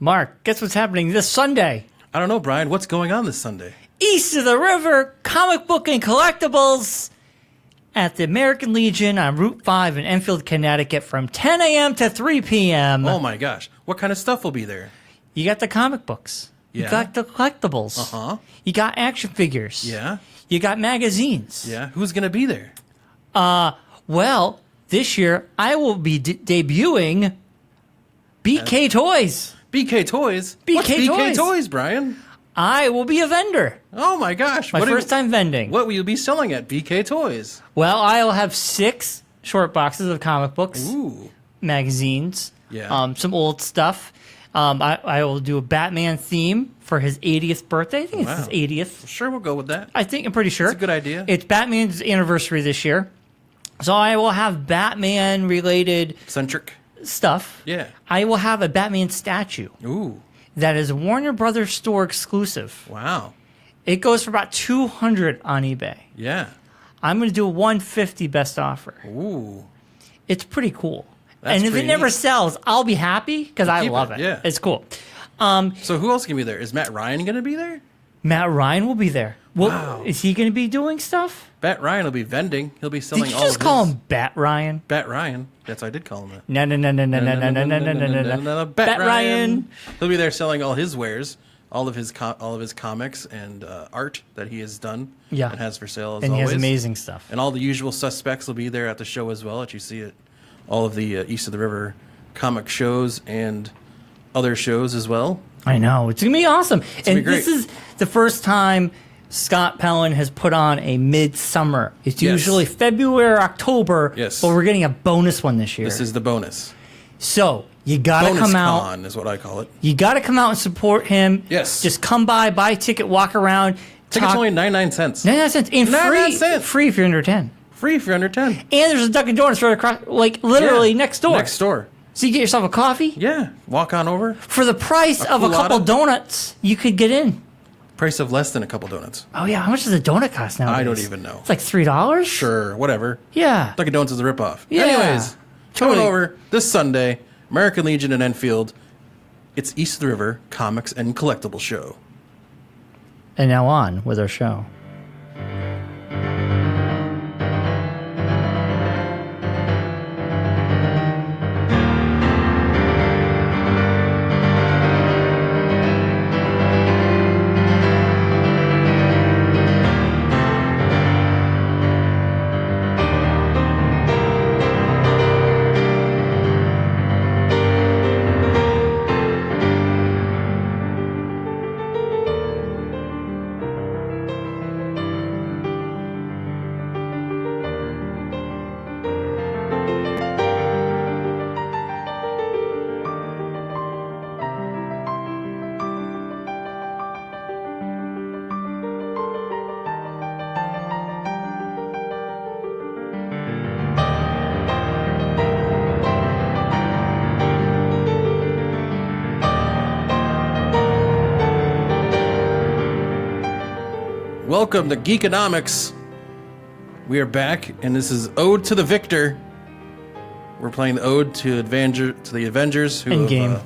Mark, guess what's happening this Sunday? I don't know, Brian. What's going on this Sunday? East of the River, comic book and collectibles at the American Legion on Route 5 in Enfield, Connecticut from 10 a.m. to 3 p.m. Oh, my gosh. What kind of stuff will be there? You got the comic books. Yeah. You got the collectibles. Uh-huh. You got action figures. Yeah. You got magazines. Yeah. Who's going to be there? Well, this year I will be debuting BK Toys. BK Toys? BK What's BK Toys? Toys, Brian? I will be a vendor. Oh, my gosh. My first time vending. What will you be selling at BK Toys? Well, I'll have 6 short boxes of comic books, Ooh. magazines, Yeah. some old stuff. I will do a Batman theme for his 80th birthday. I think it's his 80th. Sure, we'll go with that. I'm pretty sure. It's a good idea. It's Batman's anniversary this year. So I will have Batman-related Centric. stuff. Yeah. I will have a Batman statue Ooh. that is a Warner Brothers store exclusive. Wow. It goes for about $200 on eBay. Yeah. I'm going to do a $150 best offer. Ooh. It's pretty cool. That's and if it pretty never neat. sells, I'll be happy because I keep love it, it. yeah. It's cool. So who else can be there? Is Matt Ryan going to be there? Matt Ryan will be there. Well, Wow. Is he going to be doing stuff? Matt Ryan will be vending. He'll be selling Did you all just of call his... him Bat Ryan? Bat Ryan. That's what I did call him that. No. Bat Ryan. He'll be there selling all his wares, all of his comics and art that he has done. Yeah. And has for sale as And he always. has amazing stuff. And all the usual suspects will be there at the show as well. That you see at all of the East of the River comic shows and other shows as well. I know. It's going to be awesome. gonna be And great. this is the first time Scott Pellin has put on a midsummer. It's Yes. usually February or October, Yes. but we're getting a bonus one this year. This is the bonus. So you got to Bonus come out. con is what I call it. You got to come out and support him. Yes. Just come by, buy a ticket, walk around. Tickets talk. only 99 cents. 99 cents. And 99 free. cents. Free if you're under 10. Free if you're under 10. And there's a Dunkin' Donuts right across, like literally Yeah. next door. Next door. So you get yourself a coffee. Yeah. Walk on over. For the price of a couple culotta. donuts, you could get in. Price of less than a couple donuts. Oh, yeah. How much does a donut cost nowadays? I don't even know. It's like $3? Sure, whatever. Yeah. Dunkin' Donuts is a ripoff. Yeah. Anyways, come on Totally. over this Sunday, American Legion in Enfield. It's East of the River Comics and Collectible Show. And now on with our show. Welcome to Geekonomics. We are back, and this is Ode to the Victor. We're playing the Ode to the Avengers, who Endgame. have,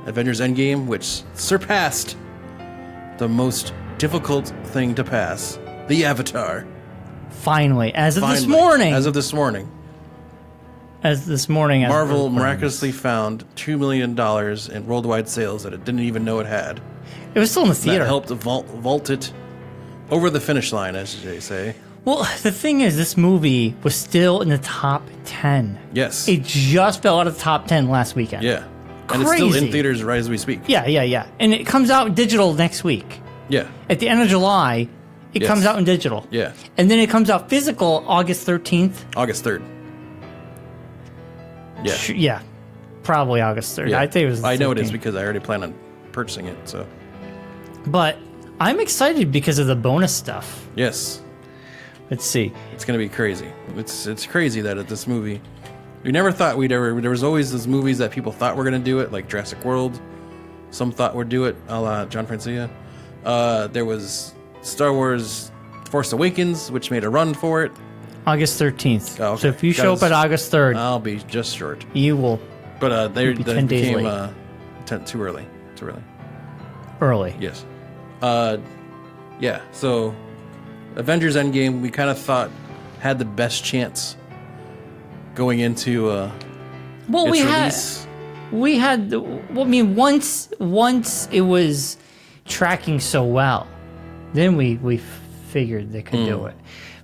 Avengers Endgame, which surpassed the most difficult thing to pass, the Avatar. Finally. As of this Finally, morning. As of this morning, Marvel miraculously found $2 million in worldwide sales that it didn't even know it had. It was still in the theater. That helped vault it over the finish line, as they say. Well, the thing is, this movie was still in the top 10. Yes. It just fell out of the top 10 last weekend. Yeah. And it's still in Crazy. theaters right as we speak. Yeah. And it comes out digital next week. Yeah. At the end of July, it Yes. comes out in digital. Yeah. And then it comes out physical August 13th. August 3rd. Yeah. Yeah. Probably August 3rd. Yeah. I think it was the I know it is 13th. because I already plan on purchasing it, so. But I'm excited because of the bonus stuff. Yes. Let's see. It's going to be crazy. It's crazy that at this movie, we never thought we'd ever, there was always those movies that people thought were going to do it, like Jurassic World. Some thought would do it, a la John Francia. There was Star Wars Force Awakens, which made a run for it. August 13th. Oh, okay. So if you show up at August 3rd, I'll be just short. you will. But they be 10 days became late. too early. too early. Early. Yes. Yeah. So, Avengers Endgame, we kind of thought had the best chance going into its release. Once it was tracking so well, then we figured they could do it.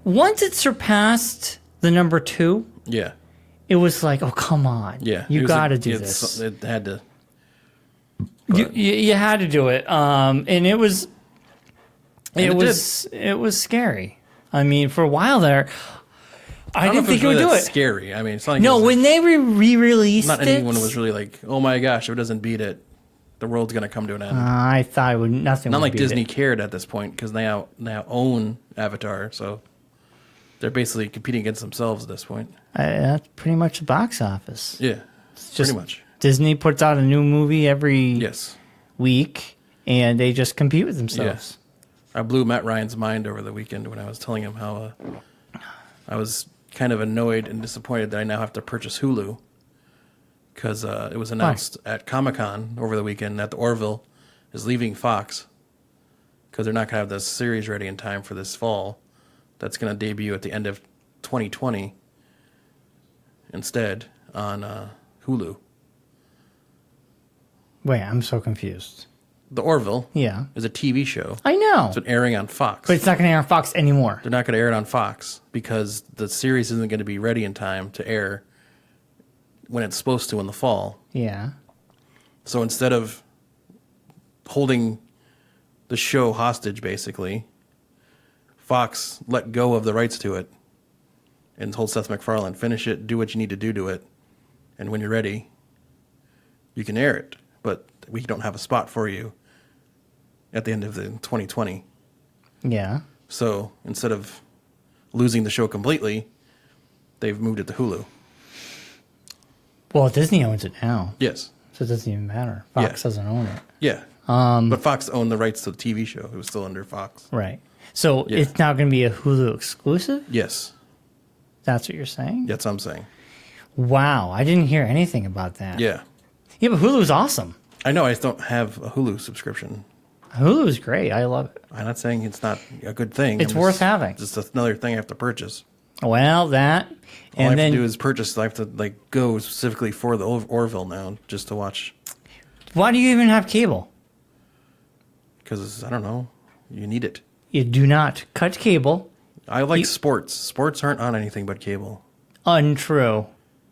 Once it surpassed the number 2, Yeah. it was like, oh, come on. Yeah. You got to do this. It had to. You had to do it. And it was scary. I mean, for a while there, I didn't think it would do it. Scary. I mean, it's not like no, when they re-released not it, anyone was really like, oh my gosh, if it doesn't beat it, the world's gonna come to an end. I thought it would nothing. Not would like beat Disney it. cared at this point because they now own Avatar, so they're basically competing against themselves at this point. That's pretty much the box office. Yeah, It's just pretty much. Disney puts out a new movie every week, and they just compete with themselves. Yeah. I blew Matt Ryan's mind over the weekend when I was telling him how I was kind of annoyed and disappointed that I now have to purchase Hulu because it was announced at Comic-Con over the weekend that the Orville is leaving Fox because they're not going to have the series ready in time for this fall. That's going to debut at the end of 2020 instead on Hulu. Wait, I'm so confused. The Orville Yeah. is a TV show. I know. It's been airing on Fox. But it's not going to air on Fox anymore. They're not going to air it on Fox because the series isn't going to be ready in time to air when it's supposed to in the fall. Yeah. So instead of holding the show hostage, basically, Fox let go of the rights to it and told Seth MacFarlane, finish it, do what you need to do to it, and when you're ready, you can air it. But we don't have a spot for you at the end of the 2020. Yeah. So instead of losing the show completely, they've moved it to Hulu. Well, Disney owns it now. Yes. So it doesn't even matter. Fox doesn't own it. Yeah. But Fox owned the rights to the TV show. It was still under Fox. Right. So it's now going to be a Hulu exclusive? Yes. That's what you're saying? That's what I'm saying. Wow. I didn't hear anything about that. Yeah. Yeah, but Hulu's awesome. I know. I just don't have a Hulu subscription. Hulu's great. I love it. I'm not saying it's not a good thing. It's worth having. Just another thing I have to purchase. Well, that. All And I have then to do is purchase. I have to go specifically for the Orville now just to watch. why do you even have cable? Because, I don't know, you need it. You do not cut cable. I like sports. Sports aren't on anything but cable. Untrue.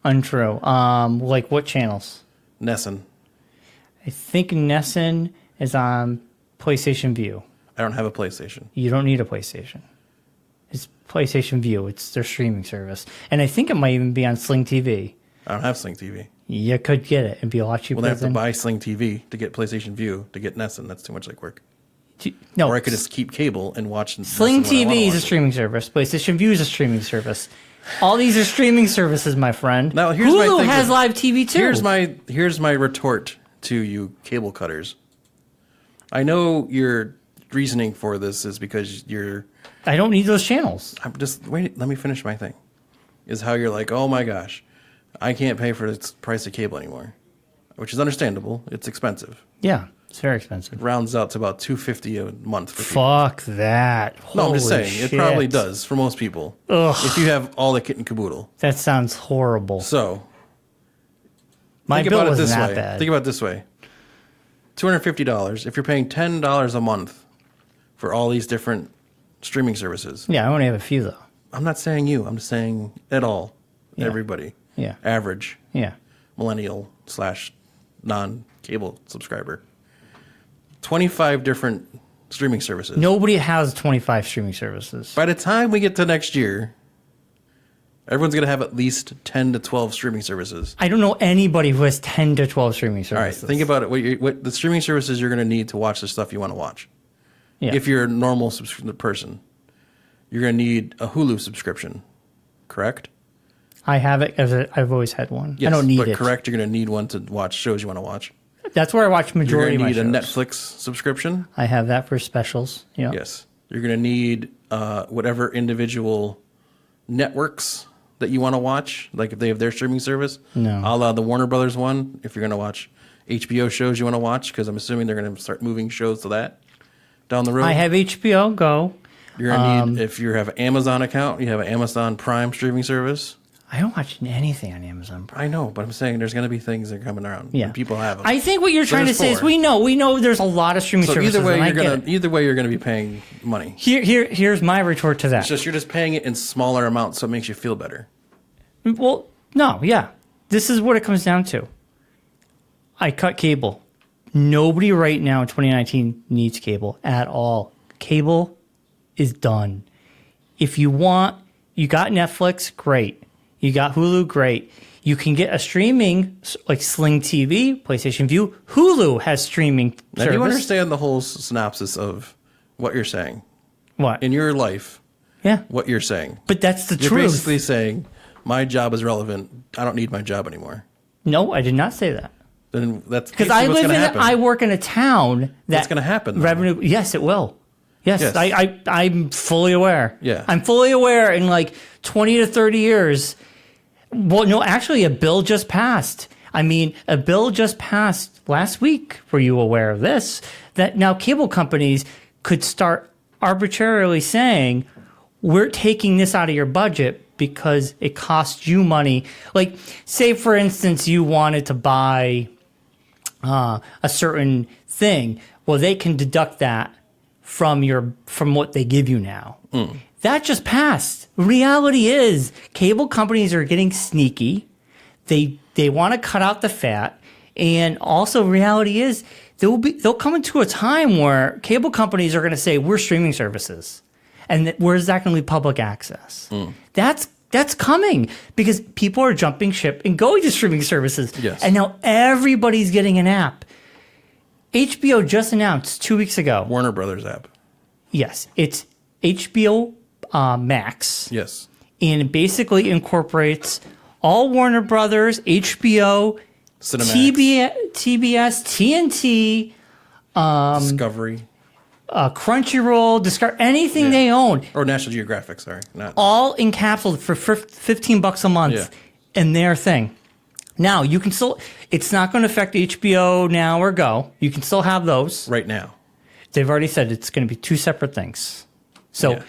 Like what channels? Nessun. I think Nessun is on PlayStation View. I don't have a PlayStation. You don't need a PlayStation. It's PlayStation View. It's their streaming service. And I think it might even be on Sling TV. I don't have Sling TV. You could get it. It'd be a lot cheaper Well, I have to than... buy Sling TV to get PlayStation View to get Nessun. That's too much like work. No, Or I could just keep cable and watch Sling Nessun when I wanna TV is a watch it. streaming service. PlayStation View is a streaming service. All these are streaming services, my friend. Now, here's my Hulu thing has with- live TV too. Here's my retort to you cable cutters. I know your reasoning for this is because I don't need those channels. I'm just wait. Let me finish my thing. Is how you're like, oh my gosh, I can't pay for the price of cable anymore, which is understandable. It's expensive. Yeah, it's very expensive. It rounds out to about $250 a month for people. Fuck that. No, I'm just Holy saying shit. it probably does for most people. Ugh. If you have all the kit and caboodle. That sounds horrible. So My think bill about it wasn't this that way. bad. Think about it this way. $250. If you're paying $10 a month for all these different streaming services. Yeah, I only have a few though. I'm not saying you. I'm just saying at all. Yeah. Everybody. Yeah. Average. Yeah. Millennial / non-cable subscriber. 25 different streaming services. Nobody has 25 streaming services. By the time we get to next year, everyone's going to have at least 10 to 12 streaming services. I don't know anybody who has 10 to 12 streaming All right, services. think about it. What the streaming services you're going to need to watch the stuff you want to watch. Yeah. If you're a normal person, you're going to need a Hulu subscription, correct? I have it as I've always had one. Yes, I don't need but it. correct, you're going to need one to watch shows you want to watch. That's where I watch You're majority going of to my need a shows. Netflix subscription. I have that for specials. Yeah. Yes. You're going to need whatever individual networks that you want to watch, like if they have their streaming service. No. A la the Warner Brothers one, if you're going to watch HBO shows you want to watch? Because I'm assuming they're going to start moving shows to that down the road. I have HBO Go. You're going to need, if you have an Amazon account, you have an Amazon Prime streaming service. I don't watch anything on Amazon Prime. I know, but I'm saying there's going to be things that are coming around. Yeah, and people have them. I think what you're trying to say is we know there's a lot of streaming services. Either way, you're gonna be paying money. Here's my retort to that. It's just you're just paying it in smaller amounts, so it makes you feel better. Well, no, yeah, this is what it comes down to. I cut cable. Nobody right now in 2019 needs cable at all. Cable is done. If you want, you got Netflix, great. You got Hulu, great. You can get a streaming like Sling TV, PlayStation View. Hulu has streaming now, service. do you understand the whole synopsis of what you're saying? What? In your life, yeah. What you're saying. But that's the truth. You're basically saying, my job is relevant. I don't need my job anymore. No, I did not say that. Then that's because I work in a town that's going to happen. Revenue. Though. Yes, it will. Yes. I'm fully aware. Yeah. I'm fully aware in like 20 to 30 years. Well, no, actually, a bill just passed. A bill just passed last week. Were you aware of this? That now cable companies could start arbitrarily saying, we're taking this out of your budget because it costs you money. Like, say, for instance, you wanted to buy a certain thing. Well, they can deduct that from what they give you now. That just passed. Reality is, cable companies are getting sneaky. They want to cut out the fat, and also reality is they'll come into a time where cable companies are going to say we're streaming services, and where's that going to be public access? That's coming because people are jumping ship and going to streaming services. Yes. And now everybody's getting an app. HBO just announced 2 weeks ago. Warner Brothers app. Yes, it's HBO Max. Yes. And it basically incorporates all Warner Brothers, HBO, Cinemax. TBS, TNT, Discovery. Crunchyroll, Discover, anything they own. Or National Geographic, sorry. All encapsulated for $15 a month in their thing. Now, you can still, it's not going to affect HBO Now or Go. You can still have those. Right now. They've already said it's going to be two separate things. So,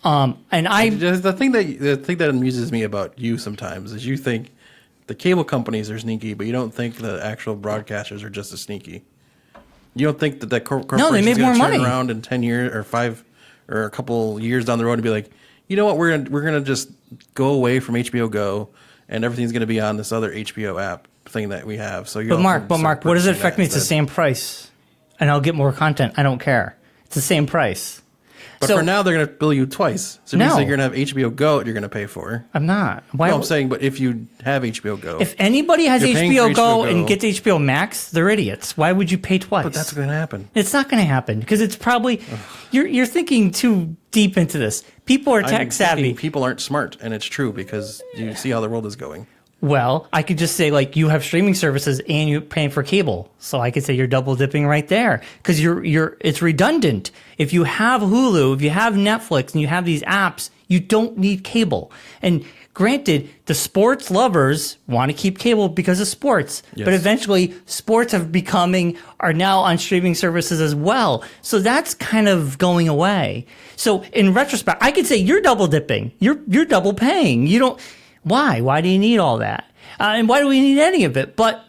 and the thing that amuses me about you sometimes is you think the cable companies are sneaky, but you don't think the actual broadcasters are just as sneaky. You don't think that corporation they made more money around in 10 years or 5 or a couple years down the road and be like, you know what, we're gonna just go away from HBO Go and everything's gonna be on this other HBO app thing that we have. So But Mark, what does it affect me? It's the same price, and I'll get more content. I don't care. It's the same price. But for now, they're going to bill you twice. So no. you're going to have HBO Go that you're going to pay for. I'm not. Why? No, I'm saying, but if you have HBO Go. If anybody has HBO Go and gets HBO Max, they're idiots. Why would you pay twice? But that's going to happen. It's not going to happen because it's probably, you're thinking too deep into this. People are tech savvy. People aren't smart, and it's true because you see how the world is going. Well, I could just say, like, you have streaming services and you're paying for cable. So I could say you're double dipping right there because it's redundant. If you have Hulu, if you have Netflix and you have these apps, you don't need cable. And granted, the sports lovers want to keep cable because of sports. Yes. But eventually, sports are now on streaming services as well. So that's kind of going away. So in retrospect, I could say you're double dipping. You're double paying. You don't... Why? Why do you need all that? And why do we need any of it? But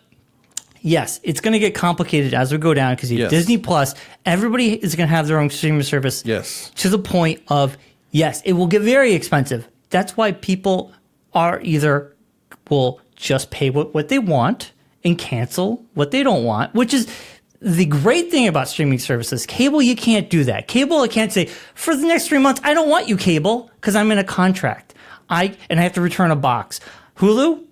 yes, it's going to get complicated as we go down because you have Disney Plus. Everybody is going to have their own streaming service. Yes. To the point of, yes, it will get very expensive. That's why people will just pay what they want and cancel what they don't want, which is the great thing about streaming services. Cable, you can't do that. Cable, I can't say, for the next 3 months, I don't want you, cable, because I'm in a contract. I have to return a box. Hulu,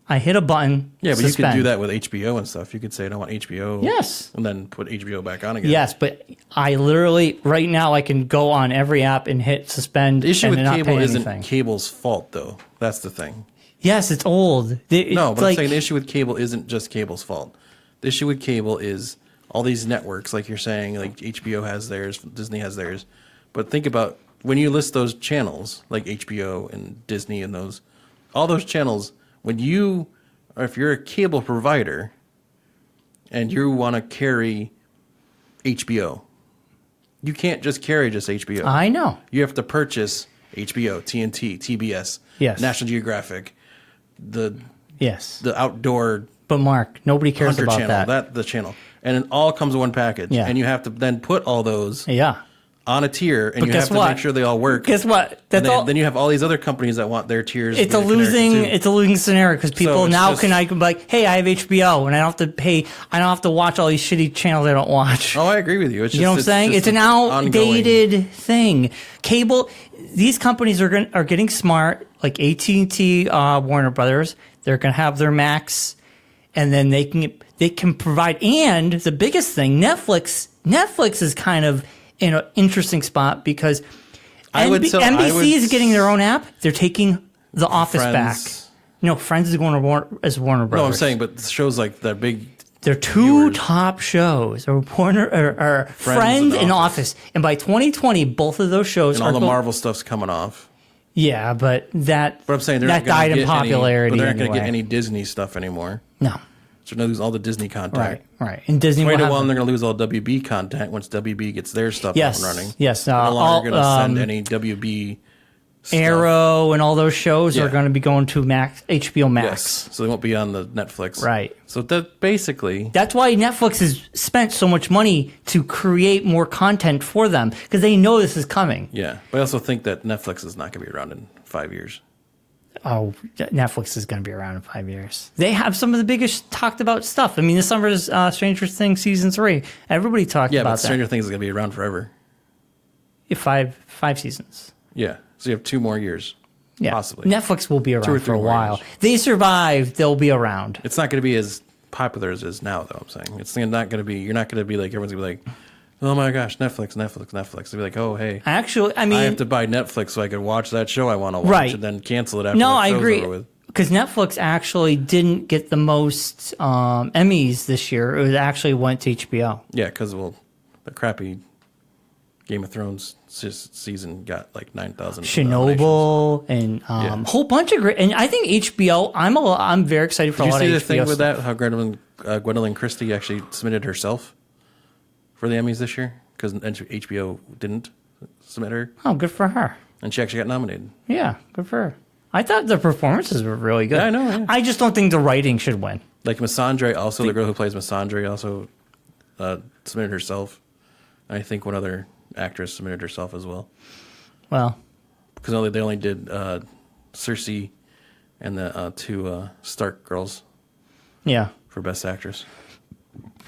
I hit a button. Yeah, but you could do that with HBO and stuff. You could say, I don't want HBO. Yes. And then put HBO back on again. Yes, but I literally, right now, I can go on every app and hit suspend. The issue with cable isn't anything. cable's fault, though. That's the thing. Yes, it's old. No, but I'm saying the issue with cable isn't just cable's fault. The issue with cable is all these networks, like you're saying, like HBO has theirs, Disney has theirs. But think about when you list those channels, like HBO and Disney and all those channels, if you're a cable provider and you want to carry HBO, you can't just carry just HBO. I know. You have to purchase HBO, TNT, TBS, Yes. National Geographic, the outdoor But Mark, nobody cares Hunter about channel, that. the channel. And it all comes in one package. Yeah. And you have to then put all those Yeah. on a tier, and But you guess have to what? make sure they all work. Guess what? And then you have all these other companies that want their tiers. It's a losing scenario because people it's now just- can be like, hey, I have HBO and I don't have to pay. I don't have to watch all these shitty channels I don't watch. Oh, I agree with you. It's just, You know what I'm saying? just It's an ongoing- outdated thing. Cable. These companies are getting smart. Like AT&T, Warner Brothers, they're going to have their Max, and then they can provide. And the biggest thing, Netflix is kind of in an interesting spot because NBC is getting their own app. They're taking The Office back. No, Friends is going to Warner Brothers. No, I'm saying, but shows like that big. Their two top shows are Friends and Office. And by 2020, both of those shows And all the Marvel stuff's coming off. Yeah, but But I'm saying that died in popularity. But they're not going to anyway. get any Disney stuff anymore. No. So they're going to lose all the Disney content. Right. And Disney will 2021, have they're going to lose all WB content once WB gets their stuff yes, up and running. yes. They're no longer going to send any WB stuff. Arrow and all those shows are going to be going to HBO Max. Yes, so they won't be on the Netflix. Right. So that basically, That's why Netflix has spent so much money to create more content for them because they know this is coming. yeah. But I also think that Netflix is not going to be around in 5 years. Oh, Netflix is going to be around in 5 years. They have some of the biggest talked about stuff. I mean, this summer's Stranger Things season 3. Everybody talked Yeah, about but Stranger Things is going to be around forever. that. Five seasons. Yeah. So you have 2 more years. Yeah, Possibly. Netflix will be or around for three a more while. years. They survive; they'll be around. It's not going to be as popular as it is now, though. I'm saying it's not going to be. You're not going to be like everyone's going to be like, oh my gosh, Netflix. They'll be like, oh hey, Actually, I mean, I have to buy Netflix so I can watch that show I want to watch, Right. and then cancel it after. no, the I show's agree over with. because Netflix actually didn't get the most Emmys this year. It actually went to HBO. Yeah, because the crappy Game of Thrones season got like 9,000. Chernobyl and a whole bunch of great. And I think HBO. I'm very excited for Did a lot you see of the thing HBO with stuff. that? How Gwendolyn Christie actually submitted herself for the Emmys this year because HBO didn't submit her, Oh, good for her. and she actually got nominated. Yeah, good for her. I thought the performances were really good. Yeah, I know, yeah. I just don't think the writing should win. Like Missandre, also the girl who plays Missandre, also submitted herself. And I think one other actress submitted herself as well Well, because they only did Cersei and the 2 Stark girls yeah. for Best Actress.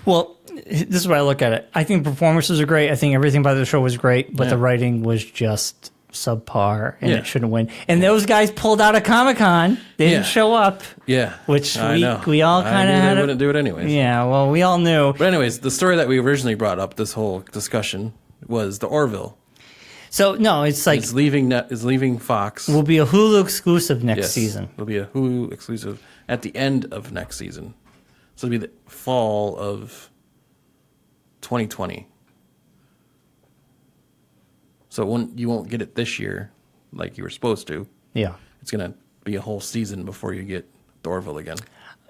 Well, this is why I look at it. I think performances are great. I think everything about the show was great, but the writing was just subpar, and it shouldn't win. And those guys pulled out of Comic-Con. They didn't show up. Yeah, Which I know. we all kind of had. They wouldn't do it anyways. Yeah, well, we all knew. But anyways, the story that we originally brought up, this whole discussion, was the Orville. So no, it's like Is leaving Fox. will be a Hulu exclusive next season. It'll be a Hulu exclusive at the end of next season. So it'll be the fall of 2020. So you won't get it this year like you were supposed to. Yeah, It's going to be a whole season before you get the Orville again.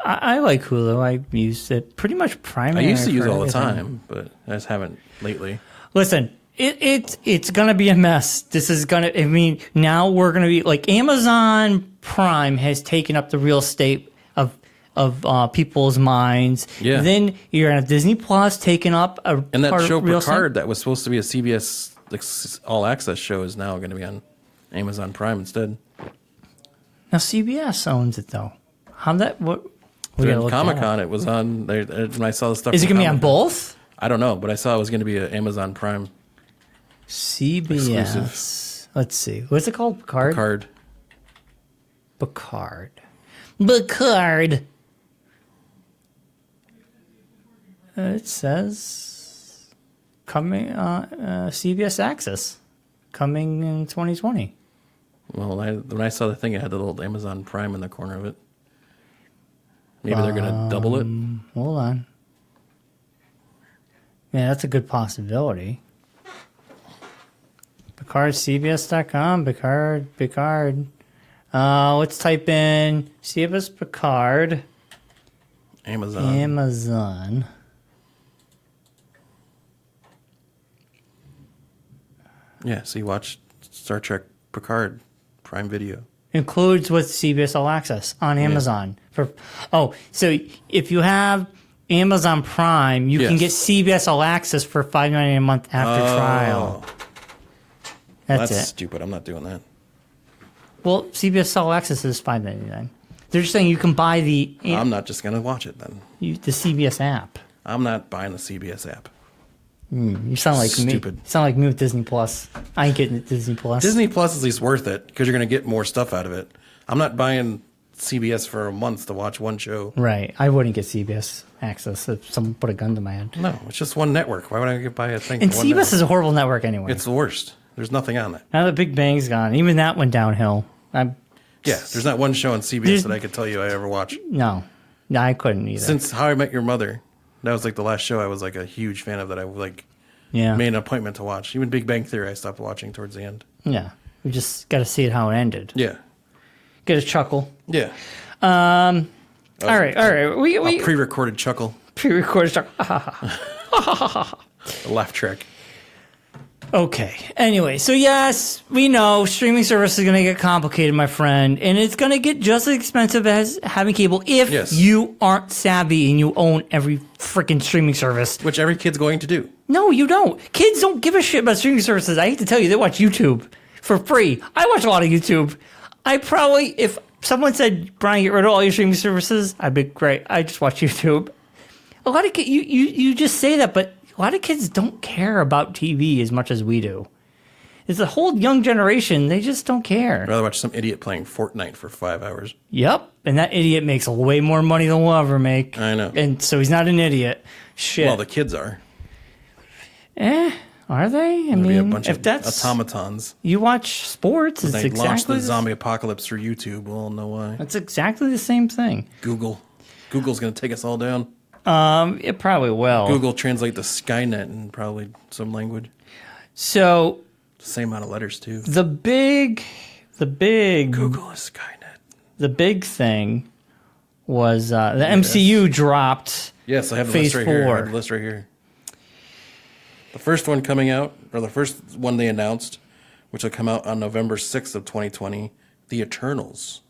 I like Hulu. I used it pretty much primary. I used to use it all the everything. time, but I just haven't lately. Listen, it's gonna be a mess. This is gonna. I mean, now we're gonna be like Amazon Prime has taken up the real estate of people's minds. Yeah. Then you're gonna have Disney Plus taking up a And that part show of real estate. Picard that was supposed to be a CBS all access show is now going to be on Amazon Prime instead. Now CBS owns it though. How that what? We gotta During look that Comic up. Con, it was on there. When I saw the stuff, Is it from gonna be on Comic-Con. both? I don't know, but I saw it was going to be an Amazon Prime CBS. Exclusive. Let's see. What's it called? Picard. card. Picard. It says coming CBS Access coming in 2020. Well, when I saw the thing, it had the little Amazon Prime in the corner of it. Maybe they're going to double it. Hold on. Yeah, that's a good possibility. Picard, CBS.com, Picard. Let's type in CBS Picard, Amazon. Amazon. Yeah, so you watch Star Trek Picard, Prime Video. Includes with CBS All Access on Amazon. So if you have Amazon Prime, you can get CBS All Access for $5.99 a month after trial. That's stupid. I'm not doing that. Well, CBS All Access is $5.99. They're just saying you can buy I'm not just going to watch it then. the CBS app. I'm not buying the CBS app. You sound like Stupid. me. You sound like me with Disney Plus. I ain't getting Disney Plus. Disney Plus is at least worth it because you're going to get more stuff out of it. I'm not buying CBS for a month to watch one show. Right. I wouldn't get CBS access if someone put a gun to my head. No, it's just one network. Why would I buy a thing? And for one CBS network? is a horrible network anyway. It's the worst. There's nothing on it. Now the Big Bang's gone. Even that went downhill. There's not one show on CBS that I could tell you I ever watched. No, I couldn't either. Since How I Met Your Mother, that was like the last show I was like a huge fan of that I made an appointment to watch. Even Big Bang Theory I stopped watching towards the end. Yeah. We just got to see it how it ended. Yeah. Get a chuckle. Yeah. All right. We pre-recorded chuckle. Pre-recorded chuckle. A laugh track. Okay. Anyway, so yes, we know streaming service is going to get complicated, my friend, and it's going to get just as expensive as having cable if you aren't savvy and you own every freaking streaming service. Which every kid's going to do. No, you don't. Kids don't give a shit about streaming services. I hate to tell you, they watch YouTube for free. I watch a lot of YouTube. If someone said, Brian, get rid of all your streaming services, I'd be great. I just watch YouTube. A lot of kids, you just say that, but a lot of kids don't care about TV as much as we do. It's a whole young generation. They just don't care. I'd rather watch some idiot playing Fortnite for 5 hours. Yep. And that idiot makes way more money than we'll ever make. I know. And so he's not an idiot. Shit. Well, the kids are. Are they? I There'll mean, be a bunch if of that's automatons. You watch sports, it's they exactly launch the zombie apocalypse through YouTube. We'll know why. That's exactly the same thing. Google's going to take us all down. It probably will. Google translate the Skynet in probably some language. So same amount of letters too. The big Google is Skynet. The big thing was the MCU dropped. Yes, I have the Phase list right 4. here. I have the list right here. The first one coming out, or the first one they announced, which will come out on November 6th of 2020, The Eternals.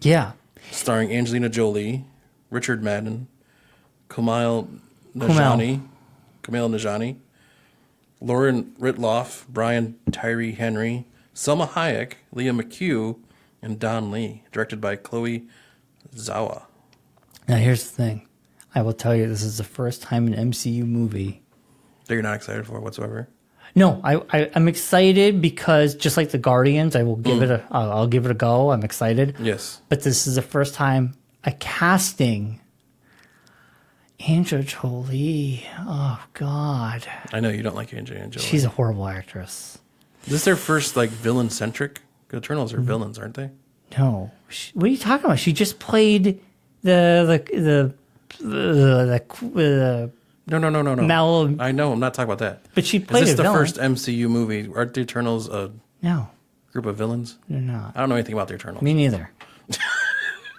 Yeah. Starring Angelina Jolie, Richard Madden, Kumail Nanjiani, Lauren Ritloff, Brian Tyree Henry, Selma Hayek, Leah McHugh, and Don Lee. Directed by Chloe Zhao. Now here's the thing. I will tell you, this is the first time an MCU movie that you're not excited for whatsoever. No, I'm excited because just like the Guardians, I will give I'll give it a go. I'm excited. Yes. But this is the first time a casting Angelina Jolie. Oh God. I know you don't like Angelina Jolie. She's a horrible actress. Is this their first villain centric? Eternals are villains, aren't they? No. What are you talking about? She just played the No. I know. I'm not talking about that. But she played Is this a the villain. first MCU movie? Aren't the Eternals a group of villains? They're not. I don't know anything about the Eternals. Me neither.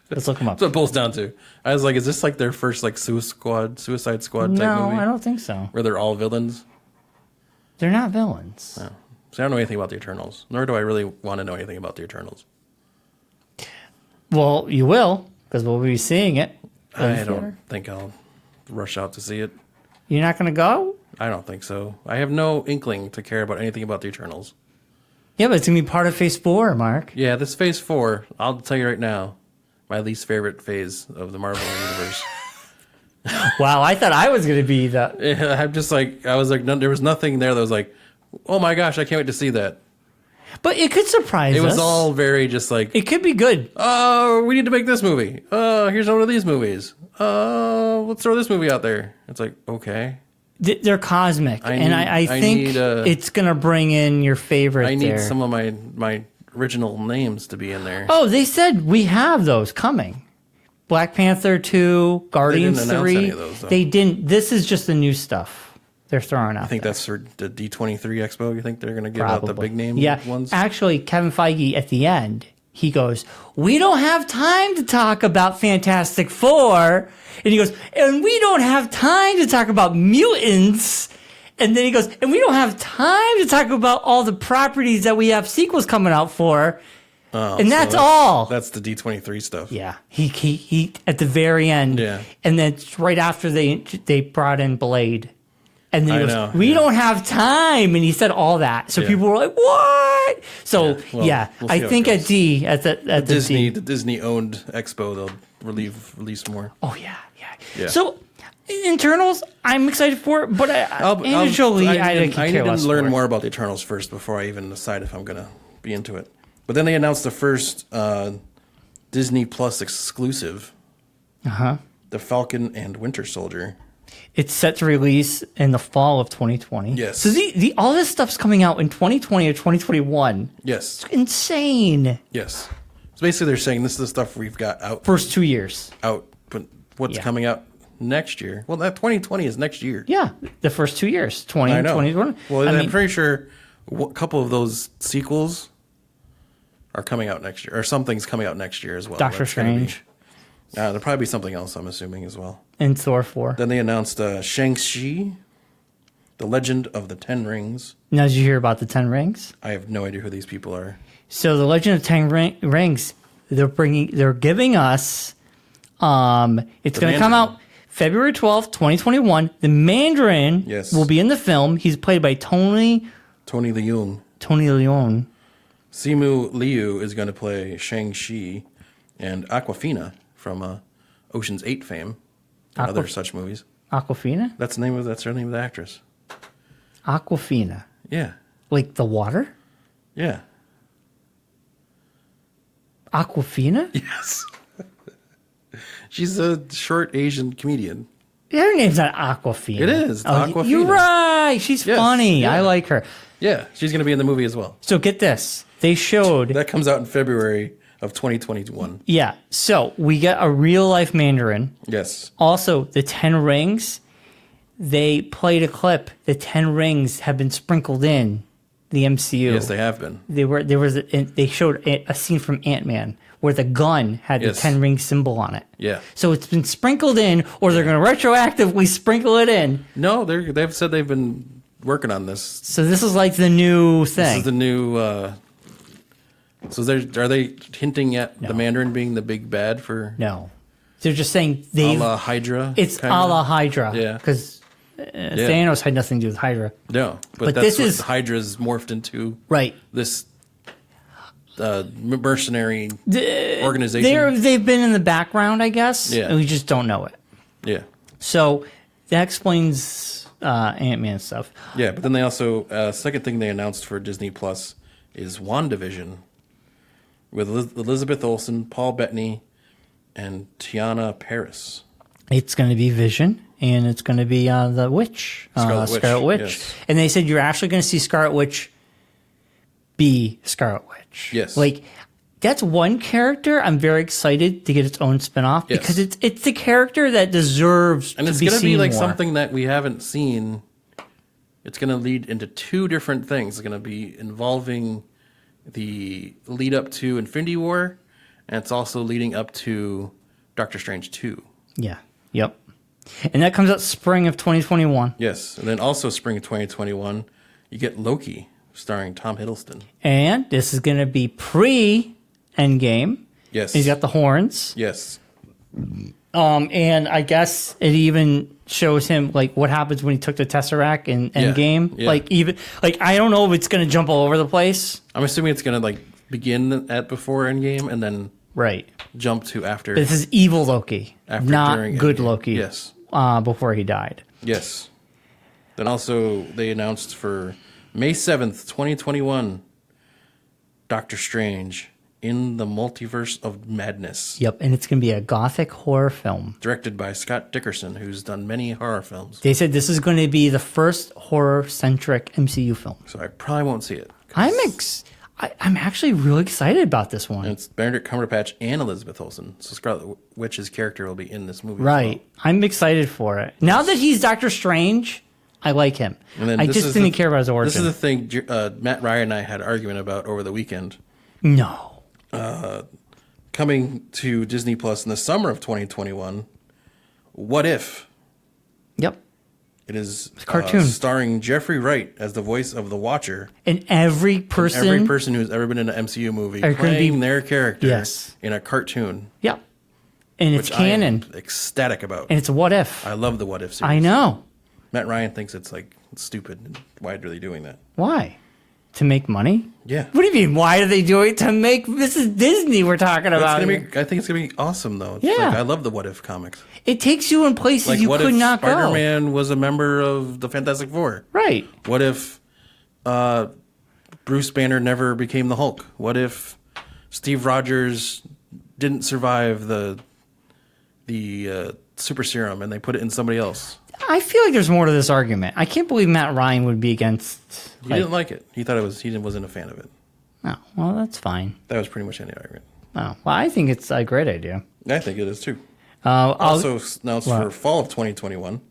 Let's look them up. That's what it boils down to. I was like, is this their first Suicide Squad type movie? No, I don't think so. Where they're all villains? They're not villains. No. So I don't know anything about the Eternals. Nor do I really want to know anything about the Eternals. Well, you will, because we'll be seeing it. I don't think I'll rush out to see it. You're not going to go? I don't think so. I have no inkling to care about anything about the Eternals. Yeah, but it's going to be part of Phase 4, Mark. Yeah, this Phase 4, I'll tell you right now, my least favorite phase of the Marvel Universe. Wow, I thought I was going to be the... Yeah, I'm just there was nothing there that was like, oh my gosh, I can't wait to see that. But it could surprise us. It was all very just like... It could be good. Oh, we need to make this movie. Here's one of these movies. Let's throw this movie out there. It's like, okay. They're cosmic. I think it's going to bring in your favorite I need some of my original names to be in there. Oh, they said we have those coming. Black Panther 2, Guardians 3. They didn't announce any of those, though. They didn't. This is just the new stuff they're throwing out. I think that's for the D23 Expo. You think they're going to give out the big name ones? Actually, Kevin Feige at the end, he goes, we don't have time to talk about Fantastic Four. And he goes, and we don't have time to talk about mutants. And then he goes, and we don't have time to talk about all the properties that we have sequels coming out for. Oh, And so that's all. That's the D23 stuff. Yeah. He at the very end. Yeah. And then right after they brought in Blade. And then he I goes, know, we yeah. don't have time. And he said all that. So Yeah. people were like, what? So, Well, yeah. we'll see I how it think goes. at D, at the Disney, D. the Disney-owned expo, they'll release more. Oh, yeah. Yeah. So, Internals, I'm excited for it. But initially, I need could care to less learn for it. more about the Eternals first before I even decide if I'm going to be into it. But then they announced the first Disney Plus exclusive, The Falcon and Winter Soldier. It's set to release in the fall of 2020. Yes. So all this stuff's coming out in 2020 or 2021. Yes. Insane. Yes. So basically they're saying this is the stuff we've got First 2 years. but what's Yeah. coming out next year? Well, that 2020 is next year. Yeah, the first 2 years, 20 I and know. 21. Well, I I'm mean, pretty sure a couple of those sequels are coming out next year, or something's coming out next year as well. Doctor That's gonna be- Strange there'll probably be something else, I'm assuming, as well. and Thor 4. Then they announced Shang-Chi, The Legend of the Ten Rings. Now, did you hear about the 10 Rings? I have no idea who these people are. So the Legend of 10 Rings, they're giving us, it's going to come Mandarin. out February 12th, 2021. The Mandarin Yes. will be in the film. He's played by Tony Leung. Leone. Simu Liu is going to play Shang-Chi, and Aquafina from Ocean's 8 fame and other such movies. Aquafina? That's her name of the actress. Aquafina. Yeah. Like the water? Yeah. Aquafina? Yes. She's a short Asian comedian. Her name's not Aquafina. It is. It's Aquafina. You're right. She's Yes, funny. yeah. I like her. Yeah, she's going to be in the movie as well. So get this. They showed. That comes out in February of 2021. Yeah. So we got a real life Mandarin. Yes. Also, the 10 rings. They played a clip. The 10 rings have been sprinkled in the MCU. Yes, they have been. They showed a scene from Ant-Man where the gun had Yes. the 10 ring symbol on it. Yeah. So it's been sprinkled in, or they're going to retroactively sprinkle it in. No, they've said they've been working on this. So this is like the new This thing. is the new. Are they hinting at the Mandarin being the big bad for No. They're just saying a they. la Hydra? It's kinda? a la Hydra. Yeah. Because Thanos had nothing to do with Hydra. No, But that's this what is- Hydra's morphed into. Right. This mercenary organization. They've been in the background, I guess. Yeah. And we just don't know it. Yeah. So that explains Ant-Man stuff. Yeah, but then they also second thing they announced for Disney Plus is WandaVision with Elizabeth Olsen, Paul Bettany, and Tiana Paris. It's going to be Vision, and it's going to be the Witch, Scarlet Witch. Yes. And they said you're actually going to see Scarlet Witch be Scarlet Witch. Yes. Like, that's one character I'm very excited to get its own spinoff Yes. because it's the character that deserves And to it's be going to seen be like more. something that we haven't seen. It's going to lead into two different things. It's going to be involving the lead up to Infinity War, and it's also leading up to Doctor Strange 2. Yeah. Yep. And that comes out spring of 2021. Yes, and then also spring of 2021, you get Loki, starring Tom Hiddleston. And this is going to be pre-Endgame. Yes. He's got the horns. Yes. And I guess it even shows him like what happens when he took the Tesseract in Endgame. Yeah. Like I don't know if it's going to jump all over the place. I'm assuming it's going to like begin at before Endgame and then Right. jump to after. This is evil Loki, After, not during good Endgame. Loki. Yes. Before he died. Yes. Then also they announced for May 7th, 2021, Doctor Strange in the Multiverse of Madness. Yep. And it's going to be a gothic horror film. Directed by Scott Dickerson, who's done many horror films. They said this is going to be the first horror-centric MCU film. So I probably won't see it. I'm actually really excited about this one. And it's Benedict Cumberbatch and Elizabeth Olsen. So Scarlet Witch's character will be in this movie. as Right. I'm excited for it. Now that he's Doctor Strange, I like him. well. And then I this just is didn't care about his origin. This is the thing Matt Ryan and I had an argument about over the weekend. No. Coming to Disney Plus in the summer of 2021, What If? Yep. It is a cartoon starring Jeffrey Wright as the voice of the Watcher. And every person who's ever been in an MCU movie are gonna playing be- their character Yes. in a cartoon. Yep. And it's Which canon. I am ecstatic about. And it's a what if. I love the What If series. I know. Matt Ryan thinks it's stupid. Why are they doing that? Why? To make money? Yeah. What do you mean? Why do they do it to make? This is Disney we're talking about. I think it's gonna be awesome though. Yeah. I love the What If comics. It takes you in places you what could if not go. Spider-Man was a member of the Fantastic Four? Right. What if Bruce Banner never became the Hulk? What if Steve Rogers didn't survive the super serum and they put it in somebody else? I feel like there's more to this argument. I can't believe Matt Ryan would be against. He didn't like it. He thought he wasn't a fan of it. Oh, well, that's fine. That was pretty much any argument. Oh, well, I think it's a great idea. I think it is too. Also, Also announced for fall of 2021,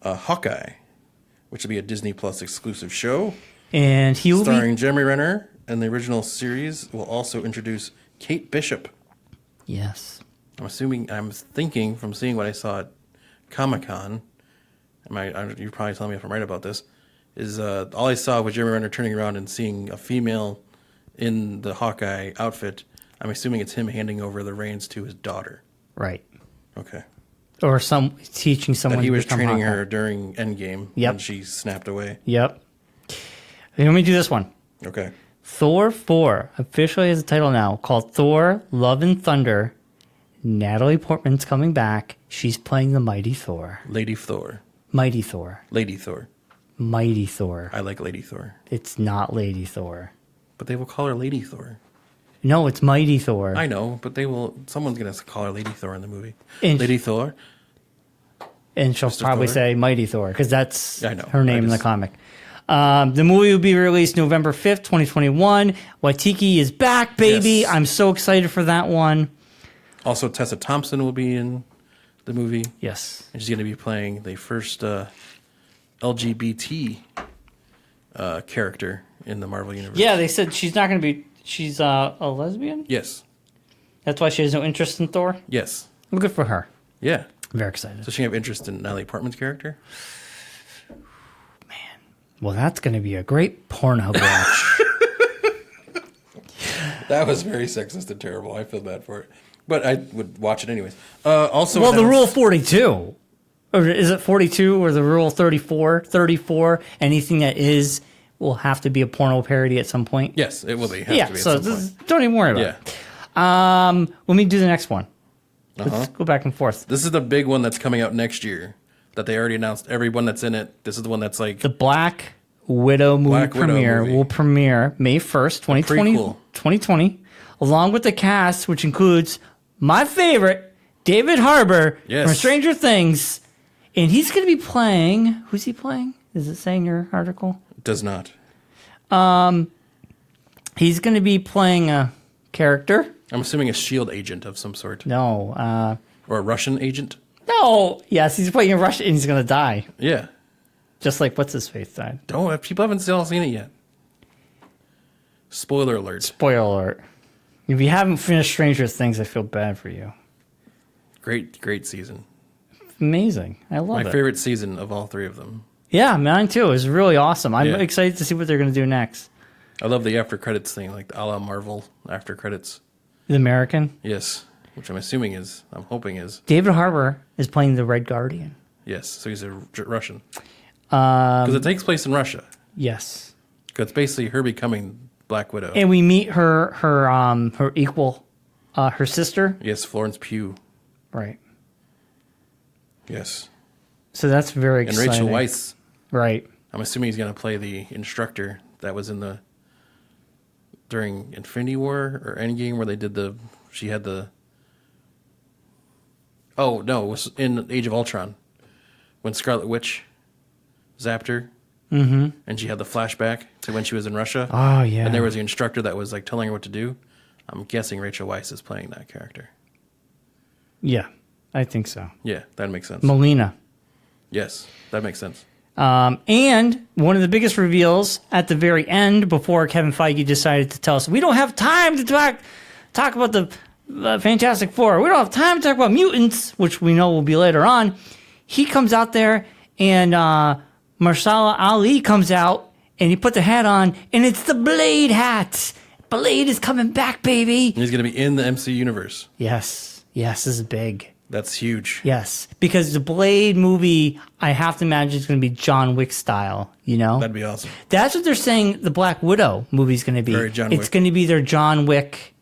Hawkeye, which will be a Disney Plus exclusive show. And he will starring Jeremy Renner, and the original series will also introduce Kate Bishop. Yes. I'm thinking from seeing what I saw at Comic-Con, you're probably telling me if I'm right about this, is all I saw was Jeremy Renner turning around and seeing a female in the Hawkeye outfit. I'm assuming it's him handing over the reins to his daughter. Right. Okay. Or teaching someone. That he to was become training Hawkeye. her during Endgame when she snapped away. Yep. Let me do this one. Okay. Thor 4 officially has a title now called Thor: Love and Thunder. Natalie Portman's coming back. She's playing the Mighty Thor. Lady Thor. Mighty Thor. Lady Thor. Mighty Thor. I like Lady Thor. It's not Lady Thor. But they will call her Lady Thor. No, it's Mighty Thor. I know, but someone's going to call her Lady Thor in the movie. And Lady Thor. And she'll probably Thor? say Mighty Thor because that's I know. her name in the comic. The movie will be released November 5th, 2021. Waititi is back, baby. Yes. I'm so excited for that one. Also, Tessa Thompson will be in the movie. Yes. And she's going to be playing the first LGBT character in the Marvel Universe. Yeah, they said she's not going to be... She's a lesbian? Yes. That's why she has no interest in Thor? Yes. Well, good for her. Yeah. Very excited. So she have interest in Natalie Portman's character? Well, that's going to be a great porno watch. That was very sexist and terrible. I feel bad for it. But I would watch it anyways. Also, well, the rule 42. Or is it 42 or the rule 34? 34, anything that will have to be a porno parody at some point. Yes, it will be. Don't even worry about it. Let me do the next one. Let's go back and forth. This is the big one that's coming out next year that they already announced. Everyone that's in it. This is the one that's like... The Black Widow movie will premiere May 1st, 2020, along with the cast, which includes my favorite, David Harbour from Stranger Things. And he's going to be playing... Who's he playing? Does it say in your article? It does not. He's going to be playing a character. I'm assuming a S.H.I.E.L.D. agent of some sort. No. Or a Russian agent? No. Yes, he's playing a Russian and he's going to die. Yeah. Just like what's-his-face died. People haven't still seen it yet. Spoiler alert. Spoiler alert. If you haven't finished Stranger Things, I feel bad for you. Great season. Amazing. I love it. My favorite season of all three of them. Yeah, mine too. It was really awesome. I'm excited to see what they're going to do next. I love the after credits thing, like a la Marvel after credits. The American? Yes, which I'm hoping is. David Harbour is playing the Red Guardian. Yes, so he's a Russian. Because it takes place in Russia. Yes. Because it's basically her becoming Black Widow. And we meet her equal, her sister. Yes, Florence Pugh. Right. Yes. So that's very exciting. And Rachel Weisz. Right. I'm assuming he's going to play the instructor that was during Infinity War or Endgame where they did it was in Age of Ultron when Scarlet Witch zapped her. Mm-hmm. And she had the flashback to when she was in Russia. Oh, yeah. And there was the instructor that was like telling her what to do. I'm guessing Rachel Weisz is playing that character. Yeah, I think so. Yeah, that makes sense. Melina. Yes, that makes sense. And one of the biggest reveals at the very end, before Kevin Feige decided to tell us, we don't have time to talk about the Fantastic Four. We don't have time to talk about mutants, which we know will be later on. He comes out there and Marsala Ali comes out, and he put the hat on, and it's the Blade hat. Blade is coming back, baby. He's going to be in the MC universe. Yes, this is big. That's huge. Yes, because the Blade movie, I have to imagine it's going to be John Wick style, you know? That'd be awesome. That's what they're saying the Black Widow movie is going to be. Very John It's Wick. going to be their John Wick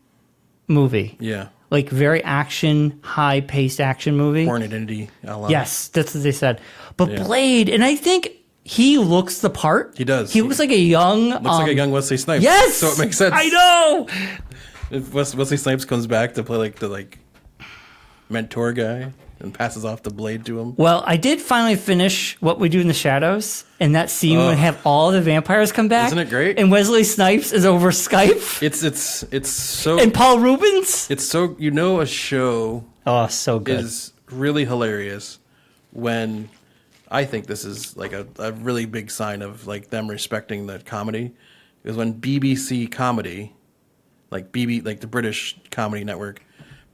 movie. Yeah. Like very action, high-paced action movie. Born Identity. a la- Yes, that's what they said. But Yeah. Blade, and I think he looks the part. He does. He looks like a young... Looks like a young Wesley Snipes. Yes! So it makes sense. I know! If Wesley Snipes comes back to play like the mentor guy and passes off the blade to him. Well, I did finally finish What We Do in the Shadows, and that scene when have all the vampires come back. Isn't it great? And Wesley Snipes is over Skype. It's so And Paul Rubens. it's so a show Oh, so good. is really hilarious when I think this is like a really big sign of like them respecting the comedy is when BBC Comedy, like the British comedy network,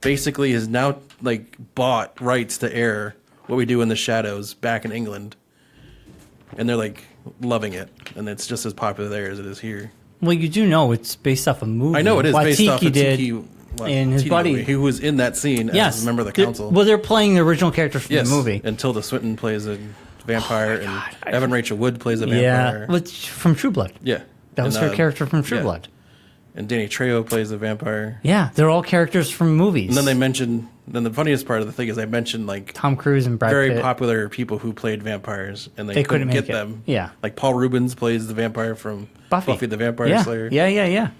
basically has now like bought rights to air What We Do in the Shadows back in England, and they're like loving it, and it's just as popular there as it is here. Well, you do know it's based off a movie. I know it is based off a did, Tiki and his Waititi buddy. movie, who was in that scene as a member of the council. Well, they're playing the original characters from Yes, the movie. and Tilda Swinton plays a vampire, and Evan Rachel Wood plays a Yeah, vampire. but from True Blood. Yeah, That was and, her character from True yeah. Blood. And Danny Trejo plays a vampire. Yeah, they're all characters from movies. And then they mentioned. Then the funniest part of the thing is they mentioned like Tom Cruise and Brad very Pitt. popular people who played vampires, and they They couldn't couldn't get make it. them. Yeah. like Paul Rubens plays the vampire from Buffy the Vampire yeah. Slayer. Yeah.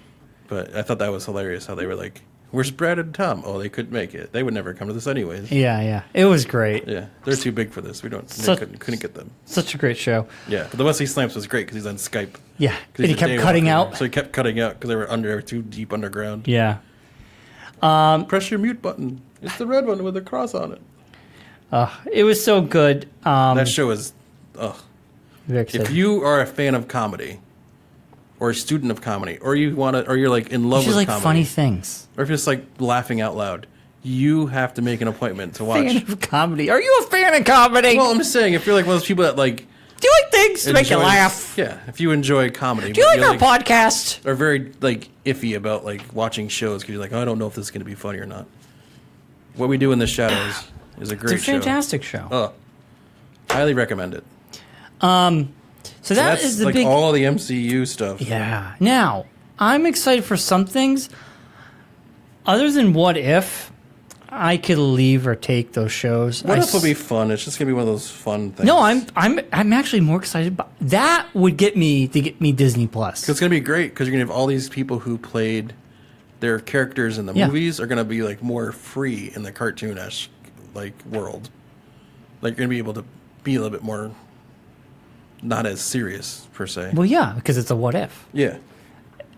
But I thought that was hilarious how they were like, "Where's Brad and Tom?" Oh, they couldn't make it. They would never come to this anyways. Yeah. It was great. Yeah, they're too big for this. We don't. So- They couldn't get them. Such a great show. Yeah, but the Wesley Snipes was great because he's on Skype. Yeah. 'Cause And he he's a kept daywalker. cutting out. So he kept cutting out because they were too deep underground. Yeah. Press your mute button. It's the red one with a cross on it. It was so good. That show is. Very If excited. you are a fan of comedy, or a student of comedy, or you're like in love Just with like comedy, funny things. or if you're just like laughing out loud, you have to make an appointment to watch. Fan of comedy. Are you a fan of comedy? Well, I'm just saying, if you're like one of those people that like do you like things to make you enjoys- laugh? yeah, if you enjoy comedy, Do you but like our podcast? are very like iffy about like watching shows because you're like, oh, I don't know if this is going to be funny or not. What We Do in the Shadows is a great It's a fantastic show. show. Highly recommend it. So That's is the like big. all the MCU stuff. Yeah. Now, I'm excited for some things. Other than What If, I could leave or take those shows. What if will be fun? It's just gonna be one of those fun things. No, I'm actually more excited about that. Would get me Disney Plus. It's gonna be great because you're gonna have all these people who played their characters in the Yeah. movies are gonna be like more free in the cartoonish like world. Like you're gonna be able to be a little bit more not as serious per se. Well, yeah, because it's a What If. Yeah.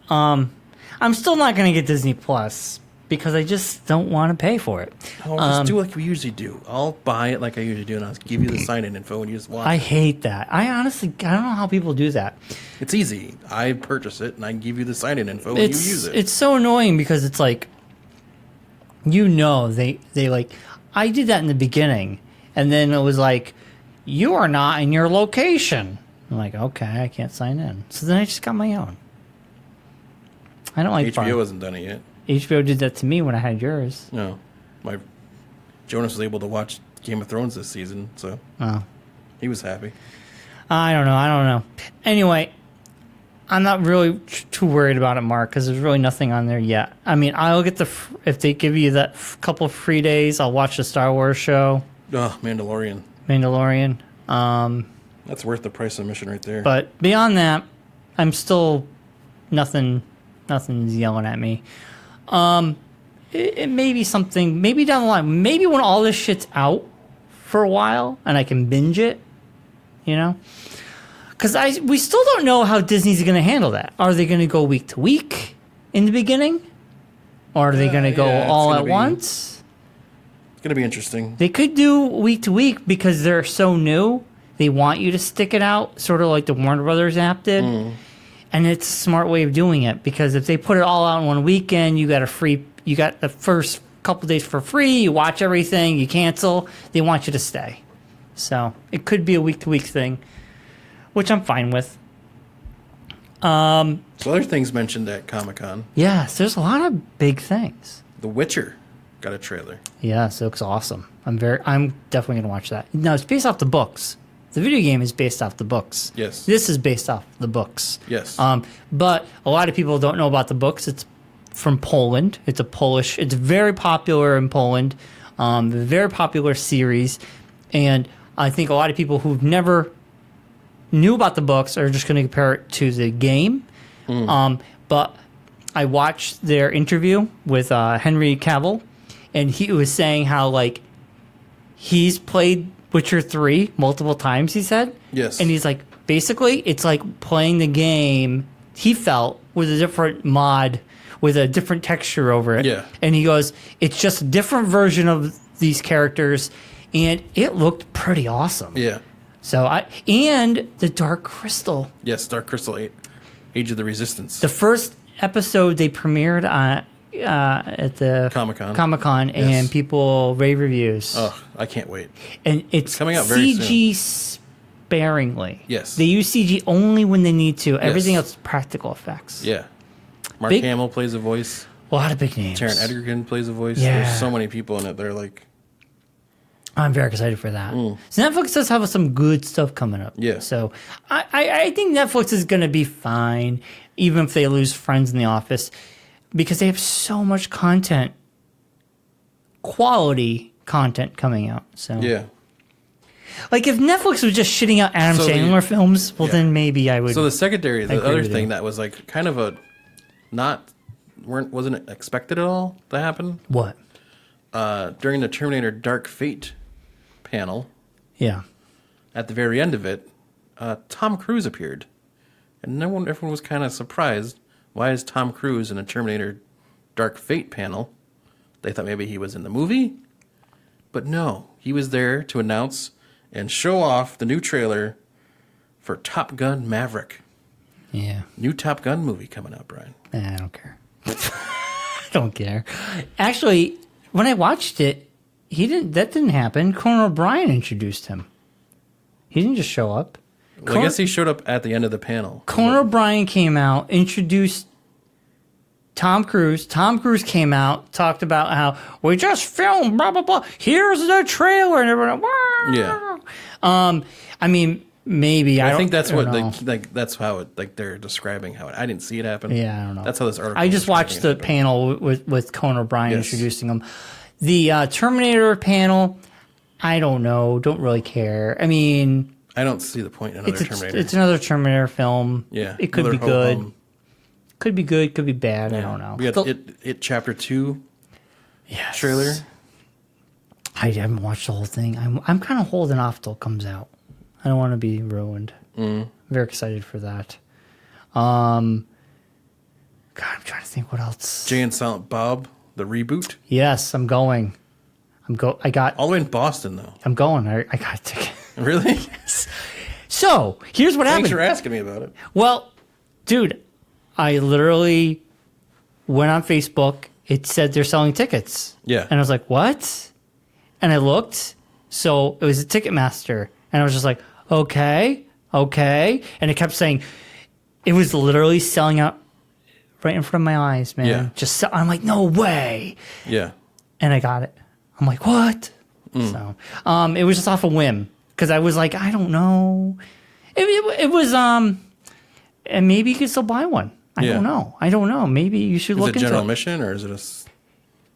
I'm still not going to get Disney Plus because I just don't want to pay for it. Oh, just do like we usually do. I'll buy it like I usually do, and I'll give you the sign-in info, and you just watch. I hate that. I don't know how people do that. It's easy. I purchase it, and I give you the sign-in info, and you use it. It's so annoying because it's like, they like, I did that in the beginning, and then it was like, you are not in your location. I'm like, okay, I can't sign in. So then I just got my own. I don't like HBO hasn't done it yet. HBO did that to me when I had yours. No, Jonas was able to watch Game of Thrones this season, so Oh. he was happy. I don't know. Anyway, I'm not really too worried about it, Mark, because there's really nothing on there yet. I mean, I'll get if they give you that couple of free days, I'll watch the Star Wars show, Oh, Mandalorian. Mandalorian. That's worth the price of admission right there. But beyond that, I'm still nothing's yelling at me. It may be something, maybe down the line, maybe when all this shit's out for a while and I can binge it, because we still don't know how Disney's going to handle that. Are they going to go week to week in the beginning, or are they going to go yeah, it's all gonna at be- once? It's gonna be interesting. They could do week to week because they're so new. They want you to stick it out, sort of like the Warner Brothers app did. And it's a smart way of doing it because if they put it all out in one weekend, you got the first couple days for free, you watch everything, you cancel, they want you to stay. So it could be a week-to-week thing, which I'm fine with. So other things mentioned at Comic-Con. Yes, there's a lot of big things. The Witcher got a trailer. Yes, it looks awesome. I'm definitely going to watch that. No, it's based off the books. The video game is based off the books. Yes. This is based off the books. Yes. But a lot of people don't know about the books. It's from Poland. It's very popular in Poland. Very popular series. And I think a lot of people who've never knew about the books are just going to compare it to the game. But I watched their interview with Henry Cavill, and he was saying how, like, he's played Witcher 3 multiple times, he said. Yes. And he's like, basically, it's like playing the game, he felt, with a different mod, with a different texture over it. Yeah. And he goes, it's just a different version of these characters, and it looked pretty awesome. Yeah. So and the Dark Crystal. Yes, Dark Crystal Age of the Resistance. The first episode they premiered at the Comic-Con, Yes. and people rave reviews. Oh, I can't wait. And it's coming out very CG soon. sparingly. Yes. They use CG only when they need to. Everything else is practical effects. Yeah. Mark Hamill plays a voice. A lot of big names. Taron Egerton plays a voice. Yeah. There's so many people in it. They're like... I'm very excited for that. So Netflix does have some good stuff coming up. Yeah. So I think Netflix is going to be fine, even if they lose Friends in the Office, because they have so much content, quality content coming out. So Yeah. like if Netflix was just shitting out Adam Sandler films, well then maybe I would. So the other thing you. that was like kind of wasn't it expected at all to happen? What? During the Terminator Dark Fate panel, Yeah. at the very end of it, Tom Cruise appeared, and everyone was kind of surprised. Why is Tom Cruise in a Terminator Dark Fate panel? They thought maybe he was in the movie, but no, he was there to announce and show off the new trailer for Top Gun Maverick. Yeah. New Top Gun movie coming out, Brian. I don't care. I don't care. Actually, when I watched it, that didn't happen. Conan O'Brien introduced him. He didn't just show up. Well, I guess he showed up at the end of the panel. Conan O'Brien came out, introduced Tom Cruise. Tom Cruise came out, talked about how we just filmed, blah, blah, blah. Here's the trailer. And everyone, wah. Yeah. I mean, maybe. I think that's what know. that's how it, they're describing how it. I didn't see it happen. Yeah, I don't know. That's how this article. I just watched the panel with Conan O'Brien introducing him. The Terminator panel, I don't know. Don't really care. I mean, I don't see the point in another Terminator. It's another Terminator film. Yeah, it could be good. Could be good. Could be bad. I don't know. We got it Chapter 2 trailer. I haven't watched the whole thing. I'm kind of holding off till it comes out. I don't want to be ruined. Very excited for that. God, I'm trying to think what else. Jay and Silent Bob, the reboot. Yes, I'm going. I got all the way in Boston though. I'm going. I got a ticket. Really? Yes. So here's what happened. Thanks for asking me about it. Well, dude, I literally went on Facebook. It said they're selling tickets. Yeah. And I was like, what? And I looked. So it was a Ticketmaster. And I was just like, okay. And it kept saying, it was literally selling out right in front of my eyes, man. Yeah. I'm like, no way. Yeah. And I got it. I'm like, what? So it was just off a whim. Because I was like, I don't know. It was, and maybe you could still buy one. I don't know. Maybe you should look into it. Is it general admission or is it a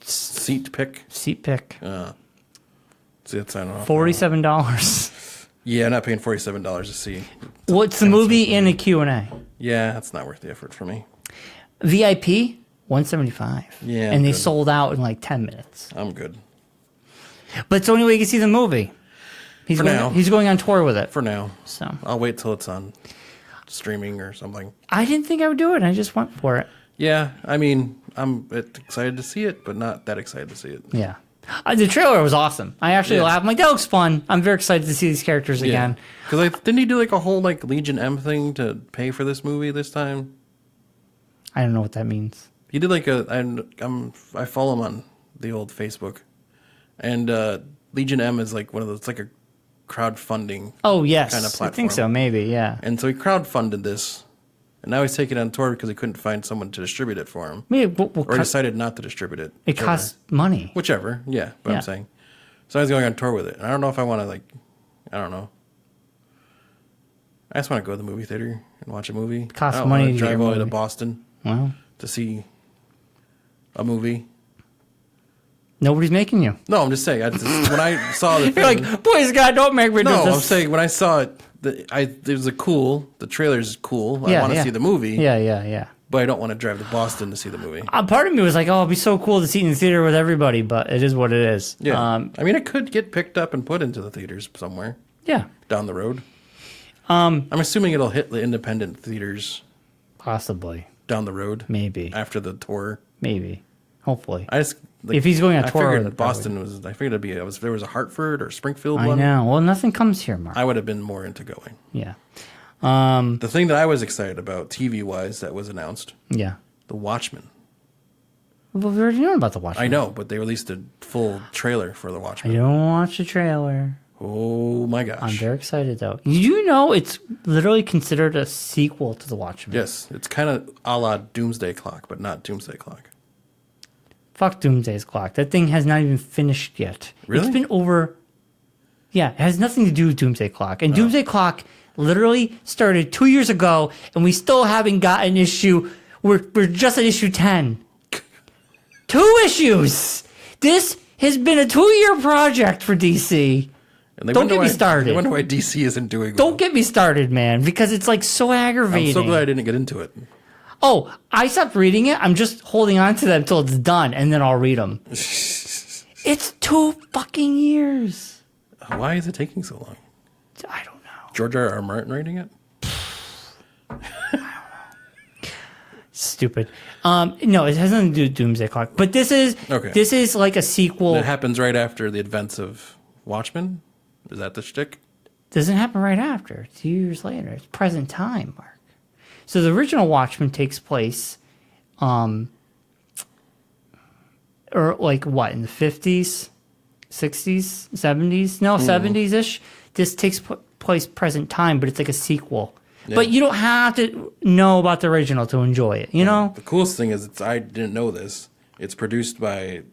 seat pick? Seat pick. See, that's, I don't know. $47. Yeah, I'm not paying $47 to see. What's the movie and a Q&A? Yeah, that's not worth the effort for me. VIP, $175. Yeah. And they sold out in like 10 minutes. I'm good. But it's the only way you can see the movie. He's going on tour with it. For now. So I'll wait till it's on streaming or something. I didn't think I would do it. I just went for it. Yeah, I mean, I'm excited to see it, but not that excited to see it. Yeah. The trailer was awesome. I actually laughed. I'm like, that looks fun. I'm very excited to see these characters again. Because didn't he do like a whole like Legion M thing to pay for this movie this time? I don't know what that means. He did like I follow him on the old Facebook, and Legion M is like one of those. It's like a crowdfunding. Oh, yes. Kind of I think so, platform. maybe, yeah. And so he crowdfunded this, and now he's taking it on tour because he couldn't find someone to distribute it for him. Maybe Or he decided not to distribute it. it costs money. Whichever, yeah, but Yeah. I'm saying. So he's going on tour with it. And I don't know if I want to, I don't know. I just want to go to the movie theater and watch a movie. It costs I don't money want to to get a drive all the way to movie. Boston Well, to see a movie. nobody's making you. No, I'm just saying. When I saw the You're thing, like, please, God, don't make me do no, this. I'm saying when I saw it, it was the trailer's cool. I want to see the movie, Yeah. but I don't want to drive to Boston to see the movie. Part of me was like, oh, it'd be so cool to see it in the theater with everybody, but it is what it is. Yeah, I mean, it could get picked up and put into the theaters somewhere Yeah, down the road. I'm assuming it'll hit the independent theaters possibly. down the road, Maybe. after the tour. Maybe. Hopefully. I just If he's going on I tour, figured then Boston was. I figured it'd be. There was a Hartford or Springfield I one. know. Well, nothing comes here, Mark. I would have been more into going. Yeah. The thing that I was excited about, TV wise, that was announced, Yeah. The Watchmen. Well, we already know about the Watchmen. I know, but they released a full trailer for The I Watchmen. don't watch the trailer. Oh my gosh! I'm very excited, though. Did you know it's literally considered a sequel to The Watchmen? Yes, it's kind of a la Doomsday Clock, but not Doomsday Clock. Fuck Doomsday's Clock. That thing has not even finished yet. Really? It's been over... Yeah, it has nothing to do with Doomsday Clock. And Doomsday Clock literally started 2 years ago, and we still haven't got an issue. We're just at issue 10. 2 issues! This has been a 2-year project for DC. And they Don't wonder get me why- started. They wonder why DC isn't doing. Don't well. get me started, man, because it's like so aggravating. I'm so glad I didn't get into it. Oh, I stopped reading it. I'm just holding on to them until it's done, and then I'll read them. It's 2 fucking years. Why is it taking so long? I don't know. George R. Martin writing it? Stupid. No, it has nothing to do with Doomsday Clock. But this is Okay. this is like a sequel. It happens right after the events of Watchmen? Is that the shtick? Doesn't happen right after. 2 years later. It's present time, Mark. So the original Watchmen takes place, or like what, in the 50s, 60s, 70s? No, 70s ish. This takes place present time, but it's like a sequel. Yeah. But you don't have to know about the original to enjoy it, you know? The coolest thing is, I didn't know this. It's produced by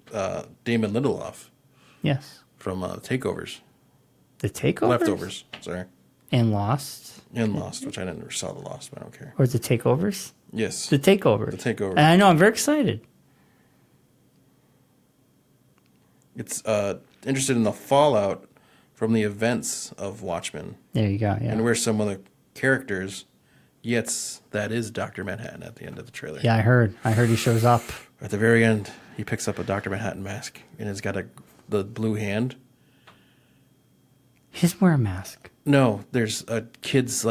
Damon Lindelof Yes. from Takeovers. The Takeovers? Leftovers, sorry. And Lost? And Lost, which I never saw the Lost, but I don't care. Or the Takeovers? Yes. The Takeovers. The Takeovers. And I know, I'm very excited. It's interested in the fallout from the events of Watchmen. There you go, yeah. And where some of the characters, yes, that is Dr. Manhattan at the end of the trailer. Yeah, I heard. I heard he shows up. At the very end, he picks up a Dr. Manhattan mask, and it's got the blue hand. He doesn't wear a mask. No, there's a kid's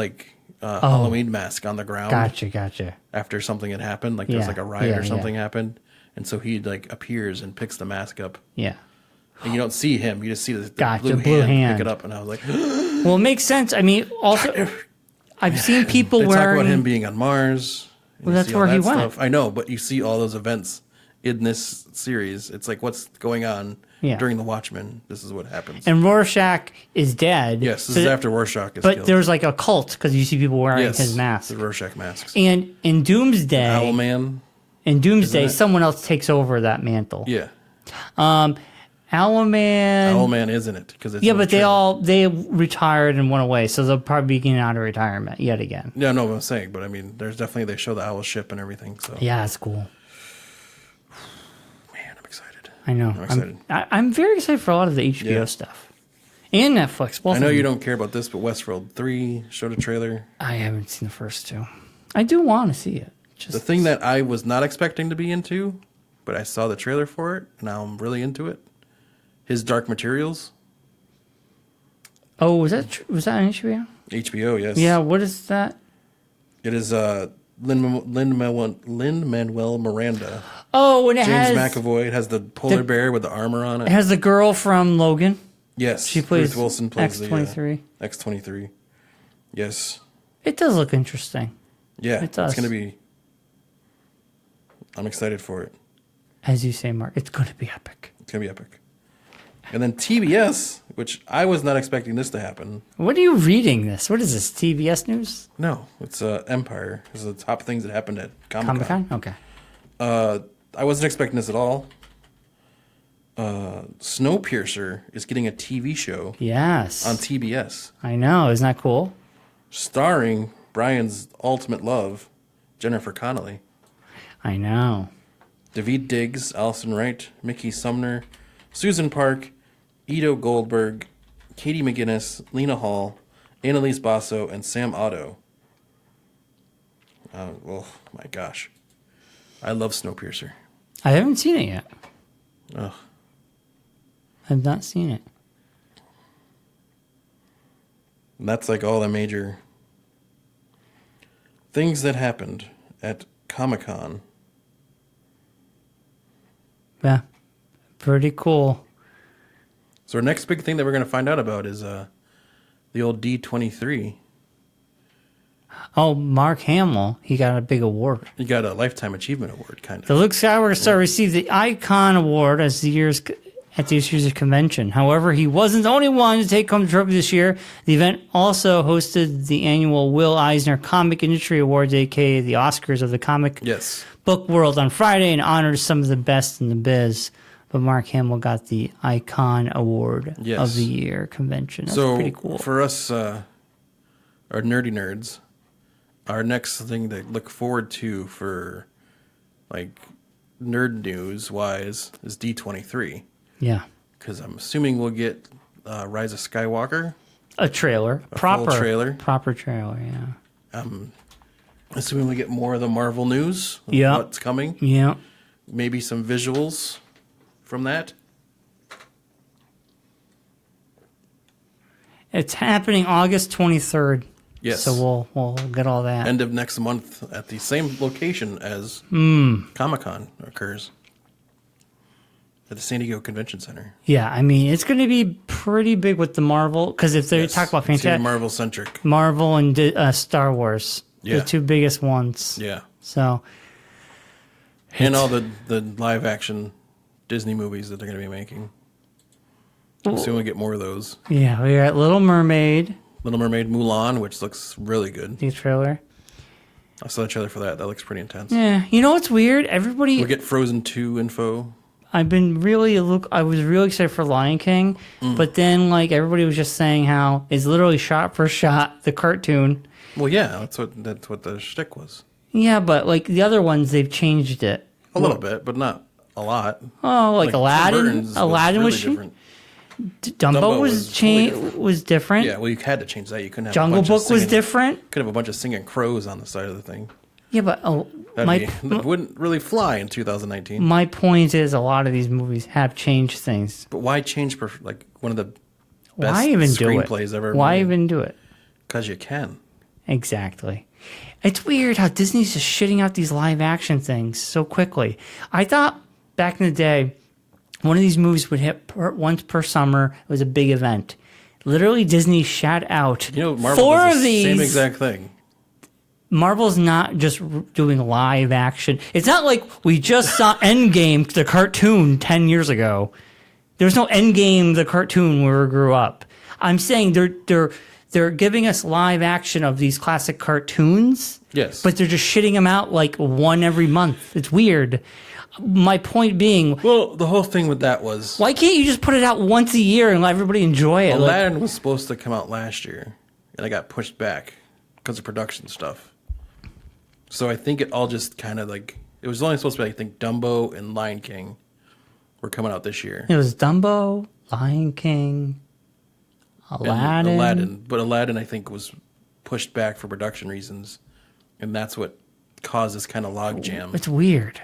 Halloween mask on the ground. Gotcha. After something had happened, like there's Yeah, like a riot or yeah. something happened, and so he appears and picks the mask up, Yeah. and you don't see him, you just see the Gotcha, blue, blue hand hand. pick it up, and I was like, Well, it makes sense. I mean, also, I've seen people they talk wearing... about him being on Mars. and Well, you that's see all where he that went. stuff. I know, but you see all those events in this series. It's like what's going on Yeah. during the Watchmen. This is what happens. And Rorschach is dead. Yes, this So is that- after Rorschach is But killed. there's like a cult because you see people wearing Yes, his mask. the Rorschach masks. And in Doomsday, Owlman. in Doomsday, Isn't it? someone else takes over that mantle. Yeah. Owlman. Owlman is in it because it's Yeah, in the but they trailer. retired and went away, so they'll probably be getting out of retirement yet again. Yeah, no, I'm saying, but I mean, there's definitely they show the owl ship and everything. So Yeah, it's cool. man, I'm excited. I know. I'm excited. I'm very excited for a lot of the HBO Yeah. stuff and Netflix. Both I know of you them. don't care about this, but Westworld 3 showed a trailer. I haven't seen the first two. I do want to see it. Just The thing that I was not expecting to be into, but I saw the trailer for it, and now I'm really into it. His Dark Materials. Oh, was that on HBO? HBO, yes. Yeah. What is that? It is Lin-Manuel Miranda. Oh, and it James has McAvoy. It has the polar bear with the armor on it. it has the girl from Logan. Yes. She plays Ruth Wilson plays X-23. the X-23. Yes. It does look interesting, Yeah. It does. It's going to be... I'm excited for it. as you say, Mark. It's going to be epic. It's going to be epic. And then TBS which I was not expecting this to happen. What are you reading this? What is this, TBS News? No, it's Empire. This is the top things that happened at Comic-Con. Okay. I wasn't expecting this at all. Snowpiercer is getting a TV show Yes. on TBS. I know. Isn't that cool? Starring Brian's ultimate love, Jennifer Connelly. I know. Daveed Diggs, Allison Wright, Mickey Sumner, Susan Park, Ito Goldberg, Katie McGinnis, Lena Hall, Annalise Basso, and Sam Otto. Oh my gosh. I love Snowpiercer. I haven't seen it yet. Ugh. I've not seen it. And that's like all the major things that happened at Comic-Con. Yeah. Pretty cool. So our next big thing that we're going to find out about is the old D23. Oh, Mark Hamill. He got a big award. He got a Lifetime Achievement Award, kind of. The Luke Skywalker star received the Icon Award at this year's convention. However, he wasn't the only one to take home the trophy this year. The event also hosted the annual Will Eisner Comic Industry Awards, aka the Oscars of the comic book world, on Friday, and honored some of the best in the biz. But Mark Hamill got the Icon Award of the year convention. That's pretty cool. For us, our nerdy nerds, our next thing to look forward to for like nerd news wise is D23. Yeah. Because I'm assuming we'll get Rise of Skywalker. A trailer. Full trailer. Proper trailer, yeah. I'm assuming we get more of the Marvel news. What's coming. Yeah. Maybe some visuals from that. It's happening August 23rd. Yes. So we'll get all that. End of next month at the same location as Comic-Con occurs. At the San Diego Convention Center. Yeah, I mean, it's going to be pretty big with the Marvel, because if they talk about fantastic... Marvel-centric. Marvel and Star Wars. Yeah. The two biggest ones. Yeah. So... And all the live-action Disney movies that they're going to be making. So we'll get more of those. Yeah, we got Little Mermaid. Little Mermaid Mulan, which looks really good. The trailer. I saw the trailer for that. That looks pretty intense. Yeah. You know what's weird? Everybody... We'll get Frozen 2 info. I was really excited for Lion King, but then like everybody was just saying how it's literally shot for shot the cartoon. Well, yeah, that's what the shtick was. Yeah, but like the other ones, they've changed it a little bit, but not a lot. Oh, like Aladdin. Aladdin was different. Dumbo was different. Yeah, well, you had to change that. You couldn't have Jungle Book was different. Could have a bunch of singing crows on the side of the thing. Yeah, but that wouldn't really fly in 2019. My point is, a lot of these movies have changed things. But why change like one of the best screenplays ever? Why even do it? Because you can. Exactly. It's weird how Disney's just shitting out these live action things so quickly. I thought back in the day, one of these movies would hit once per summer. It was a big event. Literally, Disney shot out Marvel 4 does of the these. Same exact thing. Marvel's not just doing live action. It's not like we just saw Endgame, the cartoon, 10 years ago. There's no Endgame, the cartoon, where we grew up. I'm saying they're giving us live action of these classic cartoons. Yes. But they're just shitting them out like one every month. It's weird. My point being... Well, the whole thing with that was... Why can't you just put it out once a year and let everybody enjoy it? Aladdin was supposed to come out last year, and it got pushed back because of production stuff. So I think it all just kind of like... It was only supposed to be, I think, Dumbo and Lion King were coming out this year. It was Dumbo, Lion King, Aladdin. But Aladdin, I think, was pushed back for production reasons, and that's what caused this kind of logjam. It's weird.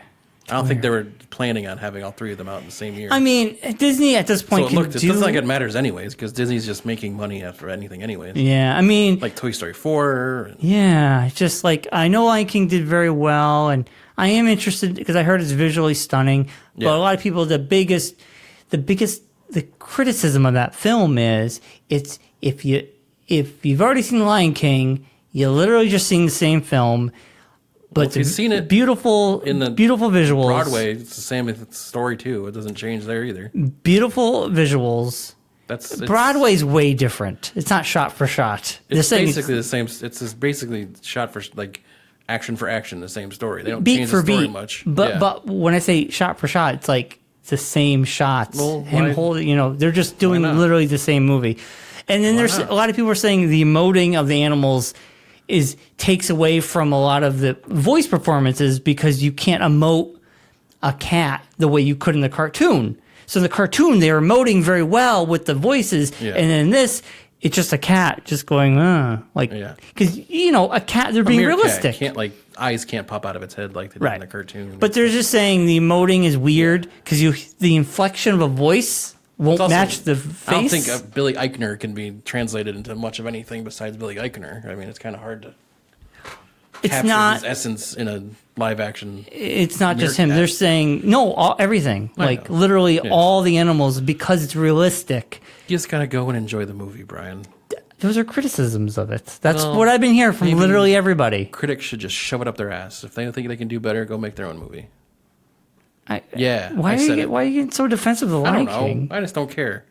I don't think they were planning on having all 3 of them out in the same year. I mean, Disney at this point it doesn't like it matters anyways, because Disney's just making money after anything anyways. Yeah, I mean... Like Toy Story 4. Yeah, it's just like, I know Lion King did very well, and I am interested, because I heard it's visually stunning, but a lot of people, the criticism of that film is, it's if you've already seen Lion King, you're literally just seeing the same film. But you've seen it beautiful visuals. Broadway, it's the same story too. It doesn't change there either. Beautiful visuals, It's Broadway's way different. It's not shot for shot. It's basically the same. It's just basically shot for like action for action, the same story. They don't beat change for the story beat. much. But when I say shot for shot, it's like the same shots. Well, Him holding, they're just doing literally the same movie. And then there's a lot of people are saying the emoting of the animals takes away from a lot of the voice performances because you can't emote a cat the way you could in the cartoon. So the cartoon, they're emoting very well with the voices, and then this, it's just a cat just going, because a cat, they're being realistic. Can't eyes can't pop out of its head like they did in the cartoon. But they're just saying the emoting is weird because the inflection of a voice won't match the face. I don't think Billy Eichner can be translated into much of anything besides Billy Eichner. I mean, it's kind of hard to capture his essence in a live action. It's not just him. They're saying everything, literally all the animals, because it's realistic. You just gotta go and enjoy the movie, Brian. Those are criticisms of it. That's what I've been hearing from literally everybody. Critics should just shove it up their ass. If they think they can do better, go make their own movie. Why are you getting so defensive of the Lion King? I just don't care.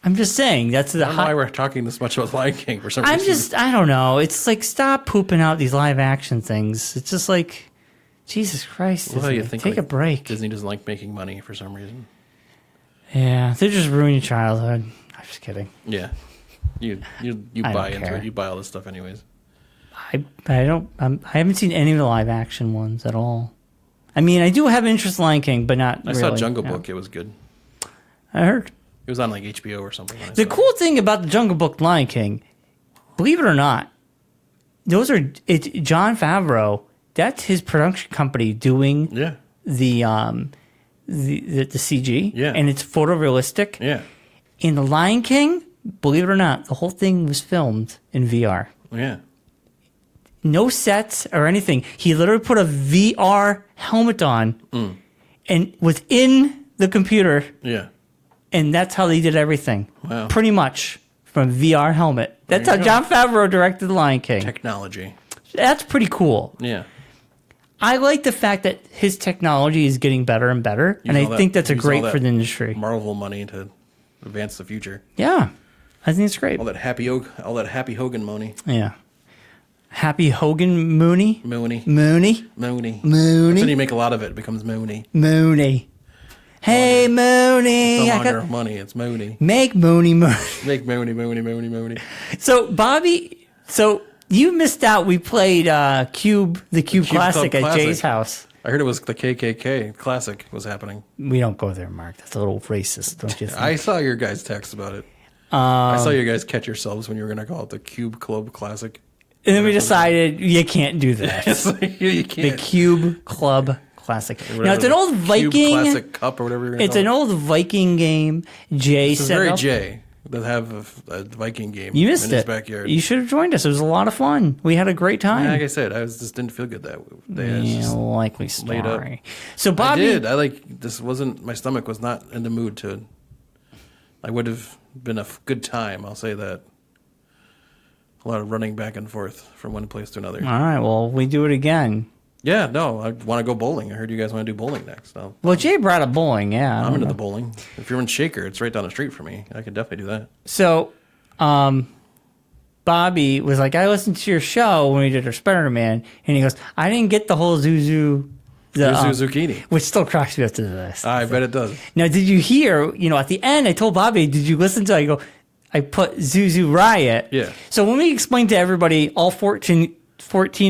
I'm just saying I don't know why we're talking this much about Lion King for some reason. I don't know. It's like, stop pooping out these live action things. It's just like, Jesus Christ. Well, you think take a break. Disney doesn't like making money for some reason. Yeah, they're just ruining your childhood. I'm just kidding. Yeah. You buy into it. You buy all this stuff anyways. I haven't seen any of the live action ones at all. I mean, I do have interest in Lion King, but not really. I saw Jungle Book. It was good. I heard. It was on like HBO or something. The cool thing about the Jungle Book, Lion King, believe it or not, it's Jon Favreau. That's his production company doing the CG. Yeah. And it's photorealistic. Yeah. In the Lion King, believe it or not, the whole thing was filmed in VR. Yeah. No sets or anything. He literally put a VR helmet on and was in the computer. Yeah. And that's how they did everything. Wow. Pretty much from VR helmet. That's how Jon Favreau directed The Lion King. Technology. That's pretty cool. Yeah. I like the fact that his technology is getting better and better. And I think that's great for the industry. Marvel money to advance the future. Yeah. I think it's great. All that Happy Hogan money. Yeah. Happy Hogan Mooney? Mooney. Mooney. That's when you make a lot of it. It becomes Mooney. Mooney. Hey, Mooney. It's no longer money. It's Mooney. Make Mooney Mooney. Make Mooney. So, Bobby, you missed out. We played the Cube Classic at Jay's house. I heard it was the KKK Classic was happening. We don't go there, Mark. That's a little racist, don't you think? I saw your guys' text about it. I saw you guys catch yourselves when you were going to call it the Cube Club Classic. And then we decided you can't do that. You can't. The Cube Club Classic. Now, it's an old Viking. Cube Classic Cup or whatever you're going to It's an old Viking game. Jay set very up. Jay that have a Viking game You missed in his backyard. You should have joined us. It was a lot of fun. We had a great time. Yeah, like I said, just didn't feel good that day. Likely story. laid up. So, Bobby. My stomach was not in the mood to. I would have been a good time, I'll say that. A lot of running back and forth from one place to another. All right, well, we do it again. Yeah, no, I want to go bowling. I heard you guys want to do bowling next. So. Well, Jay brought up bowling, yeah. I'm into the bowling. If you're in Shaker, it's right down the street for me. I could definitely do that. So, Bobby was like, I listened to your show when we did our Spider-Man, and he goes, I didn't get the whole Zuzu zucchini. Which still cracks me up to this. I bet it does. Now, did you hear, at the end, I told Bobby, did you listen to it? I put Zuzu Riot. Yeah. So let me explain to everybody, all 14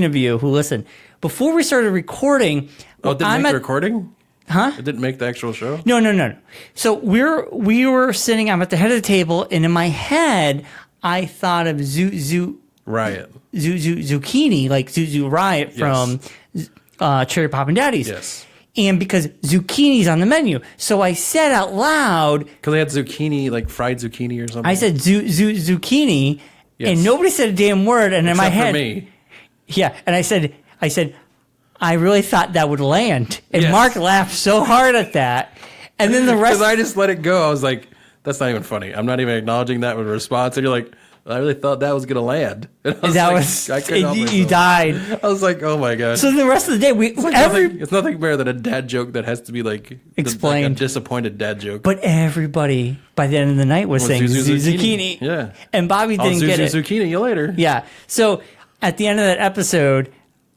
of you who listen, before we started recording. Oh, it didn't make the recording? Huh? It didn't make the actual show? No. So we were sitting, I'm at the head of the table, and in my head, I thought of Riot. Zucchini, like Zuzu Riot from Cherry Poppin' Daddies. Yes. And because zucchini's on the menu. So I said out loud. Because they had zucchini, like fried zucchini or something. I said zucchini, and nobody said a damn word. And Except in my head. For me. Yeah. And I said, I really thought that would land. And Mark laughed so hard at that. And then the rest. Because I just let it go. I was like, that's not even funny. I'm not even acknowledging that with a response. And you're like, I really thought that was gonna land. And I couldn't help you myself. died. I was like, oh my gosh. So the rest of the day, It's nothing better than a dad joke that has to be like explained. Like a disappointed dad joke. But everybody by the end of the night was saying zucchini. Yeah. And Bobby didn't get it. Zucchini you later. Yeah. So at the end of that episode,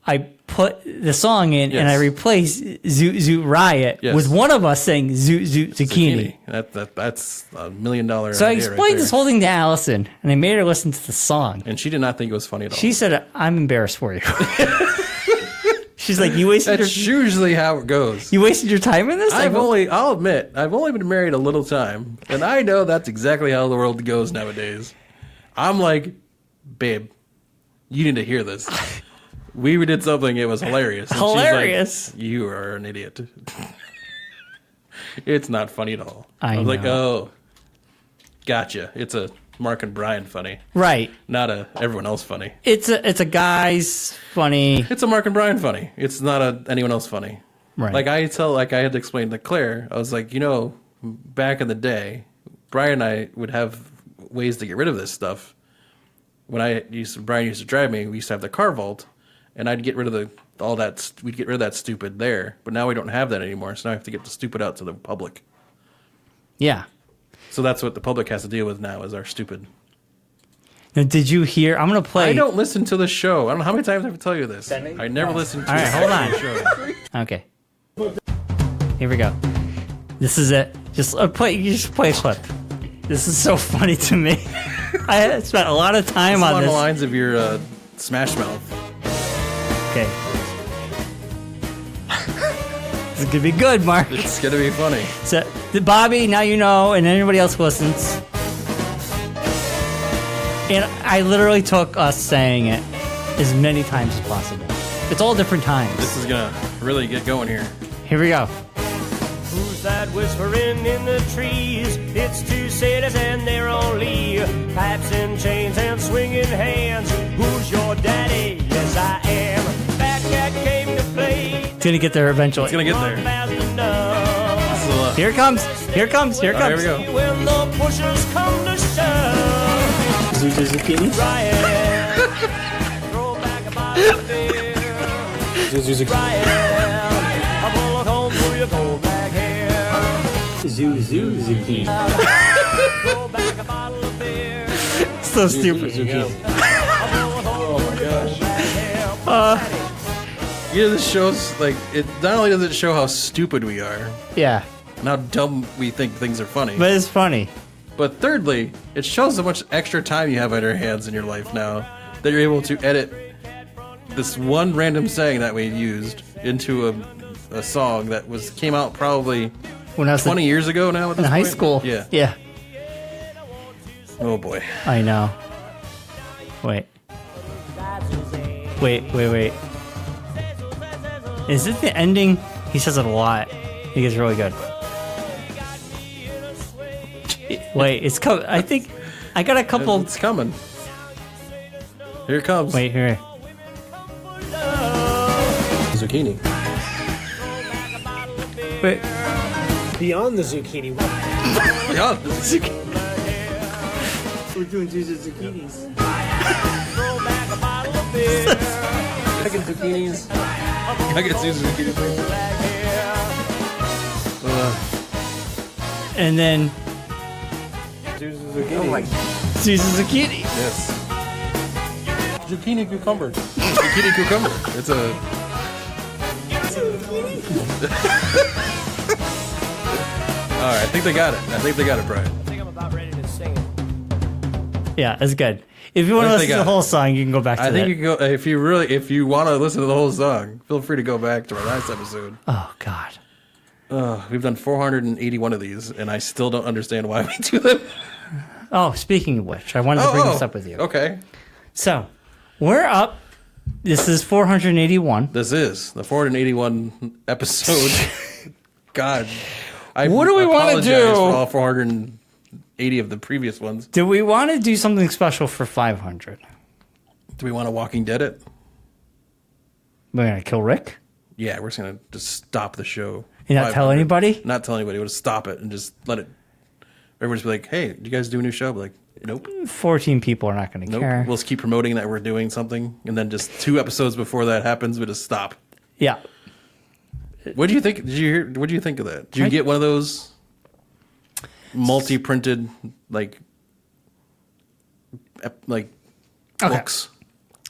I put the song in and I replaced Zoot Zoot Riot with one of us saying Zoot Zoot Zucchini. That's $1 million. So I explained this whole thing to Allison and I made her listen to the song. And she did not think it was funny at all. She said, I'm embarrassed for you. She's like, you wasted That's usually how it goes. You wasted your time in this? I'll admit, I've only been married a little time. And I know that's exactly how the world goes nowadays. I'm like, babe, you need to hear this. We did something, it was hilarious. And hilarious. She's like, you are an idiot. It's not funny at all. I was know. like, oh, gotcha. It's a Marc and Bryon funny. Right. Not a everyone else funny. It's a guy's funny. It's a Marc and Bryon funny. It's not a anyone else funny. Right. Like I had to explain to Claire, I was like, back in the day, Brian and I would have ways to get rid of this stuff. When Brian used to drive me, we used to have the car vault. And I'd get rid of we'd get rid of that stupid there. But now we don't have that anymore. So now I have to get the stupid out to the public. Yeah. So that's what the public has to deal with now is our stupid. Now, did you hear? I'm going to play. I don't listen to the show. I don't know how many times I have to tell you this. I never listen to the show. Okay. Here we go. This is it. Just play a clip. This is so funny to me. I spent a lot of time on this. Along the lines of your Smash Mouth. Okay. This is gonna be good, Mark. It's gonna be funny. So, Bobby, now you know, and anybody else who listens. And I literally took us saying it as many times as possible. It's all different times. This is gonna really get going here. Here we go. Who's that whispering in the trees? It's two sailors and they're only pipes and chains and swinging hands. Who's your daddy? Yes, I am. Fat cat came to play. It's gonna get there eventually. It's gonna get there. Here it comes. Here it comes. Here it comes. Here we go. When the pushers come to shove. Zucchini. Ryan, throw back a bottle of beer. Ryan, a bullet home through your gold back hair. Zucchini. Throw back a bottle of beer. So stupid. Oh my gosh. This shows like it. Not only does it show how stupid we are, Yeah, and how dumb we think things are funny, but it's funny. but thirdly, it shows how much extra time you have on your hands in your life now that you're able to edit this one random saying that we used into a song that came out probably When I was 20 years ago now. At in this high point. school. Yeah. Yeah. Oh boy. I know. Wait. Is it the ending? He says it a lot. He gets really good. Wait, it's coming. I think I got a couple. It's coming. Here it comes. Wait, here. Zucchini. Wait. Beyond the zucchini. Yeah. We're doing zucchinis. Chicken zucchinis. I get zucchini. And then Oh my. Susan Zucchini. Yes. Zucchini cucumber. Zucchini cucumber. It's a. All right, I think they got it. Brian. I think I'm about ready to sing it. Yeah, it's good. If you want to I listen think to they the got whole song, you can go back to I that. think you can go if you want to listen to the whole song. Feel free to go back to our last episode. Oh God. We've done 481 of these, and I still don't understand why we do them. Oh, speaking of which, I wanted to bring this up with you. Okay. So, we're up. This is 481. This is the 481 episode. God. What do we wanna apologize do? for all 480 of the previous ones. Do we want to do something special for 500? Do we want to Walking Dead it? We're going to kill Rick? Yeah, we're just going to just stop the show. And not tell 500. anybody? Not tell anybody. We'll just stop it and just let it. Everybody's be like, hey, do you guys do a new show? Be like, Nope. 14 people are not going to Nope. care. We'll just keep promoting that we're doing something, and then just 2 episodes before that happens, we just stop. Yeah. What do you think? What do you think of that? Did you get one of those multi-printed like books?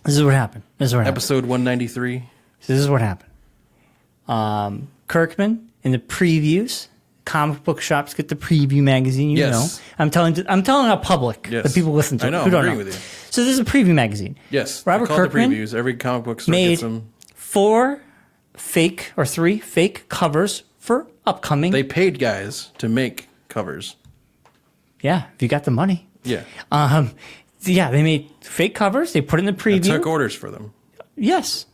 This is what happened. Episode 193. This is what happened. Kirkman in the previews. Comic book shops get the preview magazine. You know, I'm telling our public, the people listen to I know. it, who don't I'm know. agreeing with you. So this is a preview magazine. Yes, Robert Kirkman the previews. Every comic book store made gets them. 3 fake covers for upcoming. They paid guys to make covers. Yeah, if you got the money. Yeah. Yeah, they made fake covers. They put it in the preview. I took orders for them. Yes.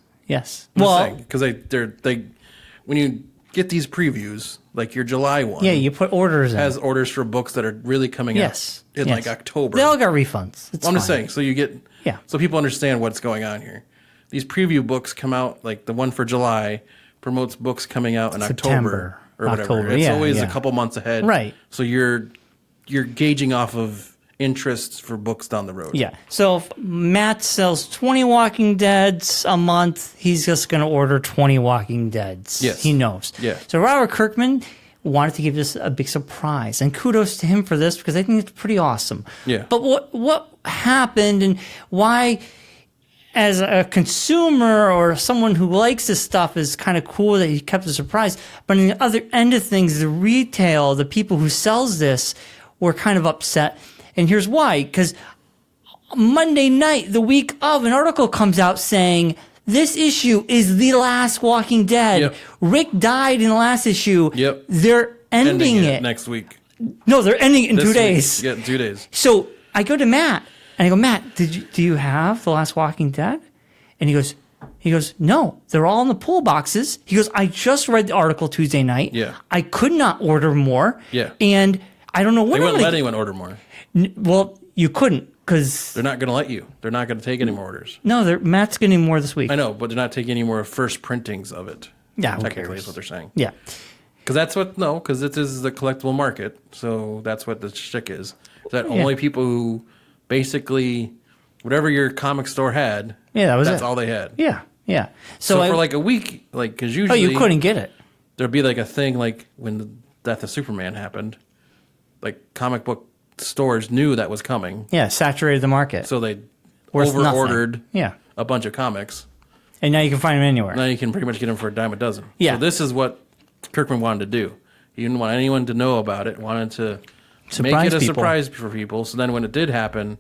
Well, because they when you get these previews, like your July one, yeah, you put orders in. has orders for books that are really coming out in like October. They all got refunds. I'm just saying, so you get so people understand what's going on here. These preview books come out, like the one for July promotes books coming out in September, October or whatever. October, It's yeah, always yeah. a couple months ahead, Right. So you're gauging off of interests for books down the road. Yeah. So if Matt sells 20 Walking Deads a month, he's just going to order 20 Walking Deads. Yes. He knows. Yeah. So Robert Kirkman wanted to give this a big surprise, and kudos to him for this because I think it's pretty awesome. Yeah. But what happened and why, as a consumer or someone who likes this stuff, is kind of cool that he kept the surprise. But on the other end of things, the retail, the people who sells this, were kind of upset. And here's why. Because Monday night, the week of, an article comes out saying this issue is the last Walking Dead. Yep. Rick died in the last issue. Yep. They're ending it. next week. No, they're ending it in This 2 week. days. Yeah, 2 days. So I go to Matt and I go, Matt, do you have the last Walking Dead? And he goes, no, they're all in the pull boxes. He goes, I just read the article Tuesday night. Yeah. I could not order more. Yeah. And I don't know when They I'm wouldn't gonna let anyone order more. Well, you couldn't because They're not going to let you. They're not going to take any more orders. no, Matt's getting more this week. I know, but they're not taking any more first printings of it. Yeah, who technically cares? is what they're saying. Yeah. Because this is the collectible market, so that's what the shtick is. That only people who basically, whatever your comic store had, Yeah, that was that's it. all they had. Yeah. Yeah. So for like a week, like, because oh, usually you couldn't get it. there'd be like a thing like when the death of Superman happened, like comic book stores knew that was coming, Yeah, saturated the market. so they Worth over ordered nothing. Yeah. a bunch of comics. And now you can find them anywhere. Now you can pretty much get them for a dime a dozen. Yeah. So this is what Kirkman wanted to do. He didn't want anyone to know about it. Wanted to make Surprise it a people. surprise for people. So then when it did happen,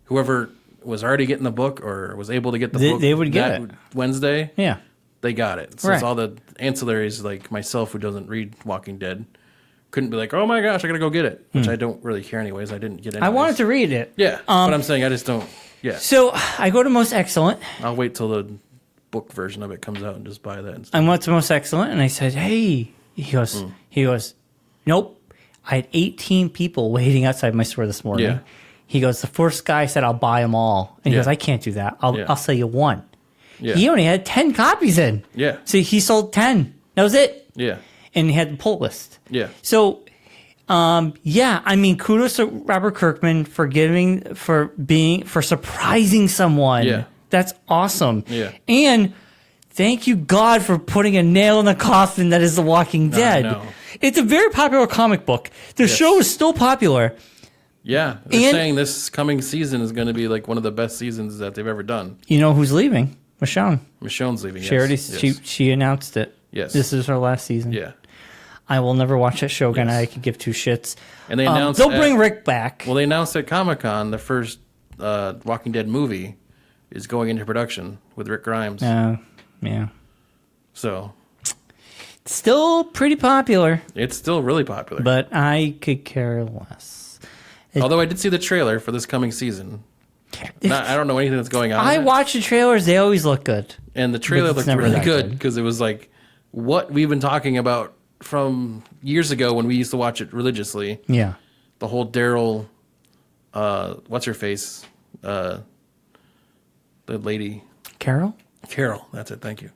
whoever was already getting the book or was able to get the book They would get that it. Wednesday, Yeah. they got it. So Right. it's all the ancillaries, like myself who doesn't read Walking Dead, couldn't be like, oh my gosh, I gotta go get it. Which I don't really care anyways. I didn't get it. I wanted to read it. Yeah, but I'm saying I just don't. Yeah, So I go to Most Excellent. I'll wait till the book version of it comes out and just buy that instead. I went to Most Excellent and I said, hey. He goes, nope. I had 18 people waiting outside my store this morning. Yeah. He goes, the first guy said, I'll buy them all. And he Yeah. goes, I can't do that. Yeah. I'll sell you one. Yeah. He only had 10 copies in. Yeah. So he sold 10. That was it. Yeah, And he had the pull list. yeah. So, yeah, I mean, kudos to Robert Kirkman for surprising someone. Yeah. That's awesome. Yeah. And thank you, God, for putting a nail in the coffin that is The Walking Dead. know. It's a very popular comic book. The show is still popular. Yeah, they're And- saying this coming season is going to be like one of the best seasons that they've ever done. You know who's leaving? Michonne. Michonne's leaving. She already yes. she announced it. Yes. This is her last season. Yeah, I will never watch that show again. Yes. I could give two shits. and they announced they'll bring Rick back. Well, they announced at Comic-Con the first Walking Dead movie is going into production with Rick Grimes. Yeah. So Still pretty popular, it's still really popular. but I could care less. Although I did see the trailer for this coming season. I don't know anything that's going on. I in it. watch the trailers; they always look good. And the trailer But it's looked never really that good good. because it was like what we've been talking about from years ago when we used to watch it religiously. Yeah, The whole Daryl, what's her face, the lady Carol, Carol. That's it. Thank you.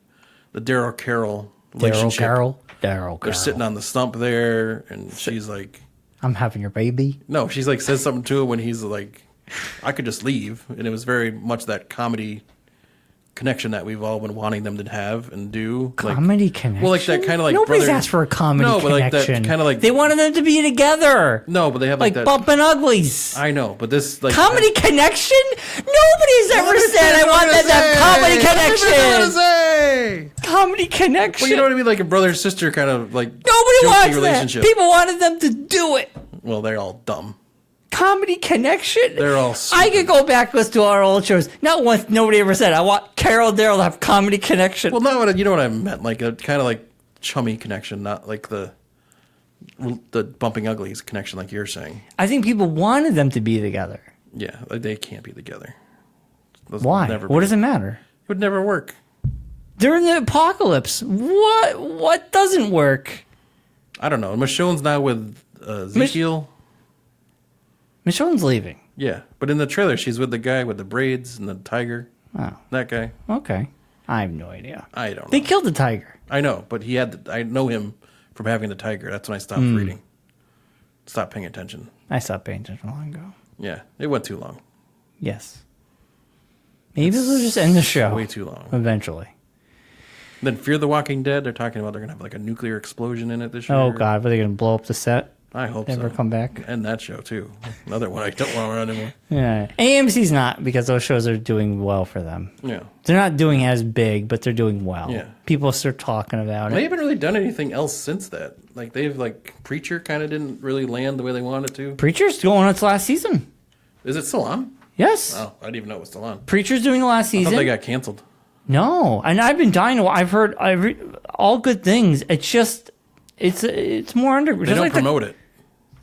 The Daryl Carol relationship. Daryl, They're sitting on the stump there, and she's like, I'm having your baby. No, she's like says something to him when he's like, I could just leave. And it was very much that comedy connection that we've all been wanting them to have and do. Comedy connection? Well, like that kind of like Nobody's brother- asked for a comedy No, but like connection. that kind of like They wanted them to be together. No, but they have like that. bumping uglies. I know, but this like Comedy connection? Nobody's ever said I want them to have comedy connection. Say. Comedy connection. Well, you know what I mean, like a brother sister kind of like Nobody jokey wants relationship. that. People wanted them to do it. Well, they're all dumb. Comedy connection? They're all I stupid. could go back listen to our old shows. Not once nobody ever said I want Carol and Daryl to have comedy connection. Well, not what you know what I meant, like a kind of like chummy connection, not like the bumping uglies connection, like you're saying. I think people wanted them to be together. Yeah, like they can't be together. Those Why? would never What be. does it matter? It would never work. They're in the apocalypse. What doesn't work? I don't know. Michonne's now with Ezekiel. Michonne's leaving. Yeah, but in the trailer, she's with the guy with the braids and the tiger. Oh, That guy. okay. I have no idea. I don't know. They killed the tiger. I know, but he had. I know him from having the tiger. That's when I stopped reading. Stopped paying attention. I stopped paying attention long ago. Yeah, it went too long. Yes. Maybe they'll just end the show. Way too long. Eventually. Then Fear the Walking Dead. They're talking about they're gonna have like a nuclear explosion in it this year. Oh, God. Were they going to blow up the set? I hope Never so. come back? And that show too. Another one I don't want to run anymore. Yeah. AMC's not because those shows are doing well for them. Yeah. They're not doing as big, but they're doing well. Yeah. People start talking about They it. haven't really done anything else since that. Like they've like Preacher kind of didn't really land the way they wanted to. Preacher's going on its last season. Is it still on? Yes. Oh, I didn't even know it was still on. Preacher's doing the last I season. thought they got canceled. No, and I've been dying to. I've heard all good things. It's just it's more under. They don't promote it.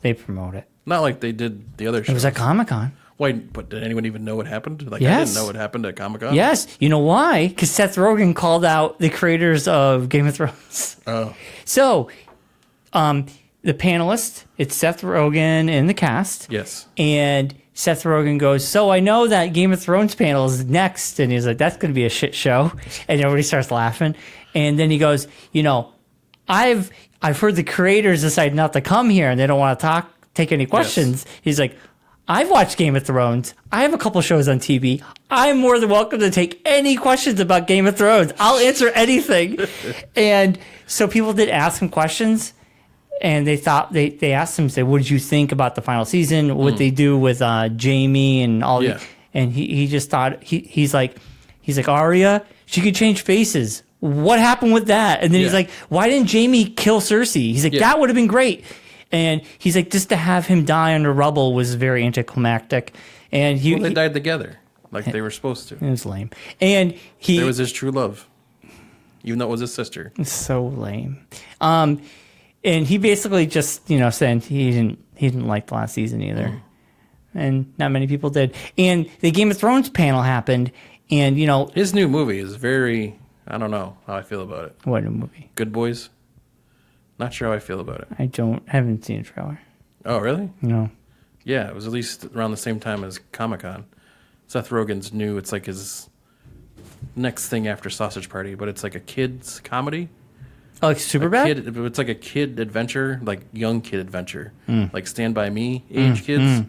They promote it. Not like they did the other shows. It was at Comic-Con. Why? But did anyone even know what happened? Like I Yes. didn't know what happened at Comic-Con. Yes, you know why? Because Seth Rogen called out the creators of Game of Thrones. Oh. So, the panelists, it's Seth Rogen and the cast. Yes. And Seth Rogen goes, so I know that Game of Thrones panel is next. And he's like, that's going to be a shit show. And everybody starts laughing. And then he goes, you know, I've heard the creators decide not to come here and they don't want to take any questions. Yes. He's like, I've watched Game of Thrones. I have a couple shows on TV. I'm more than welcome to take any questions about Game of Thrones. I'll answer anything. And so people did ask him questions. And they thought they asked him, say, what did you think about the final season? What they do with Jamie and all Yeah. and he just thought he's like Arya, she could change faces. What happened with that? And then he's like, why didn't Jamie kill Cersei? He's like, that would have been great. And he's like, just to have him die under rubble was very anticlimactic. And They died together, like they were supposed to. It was lame. And There was his true love, even though it was his sister. It's so lame. And he basically just, said he didn't like the last season either. And not many people did. And the Game of Thrones panel happened, and, His new movie is very, I don't know how I feel about it. What a movie. Good Boys. Not sure how I feel about it. Haven't seen a trailer. Oh, really? No. Yeah, it was released around the same time as Comic-Con. Seth Rogen's new, it's like his next thing after Sausage Party, but it's like a kid's comedy. Oh, like Superbad? It's like a kid adventure, like young kid adventure, like Stand By Me age kids,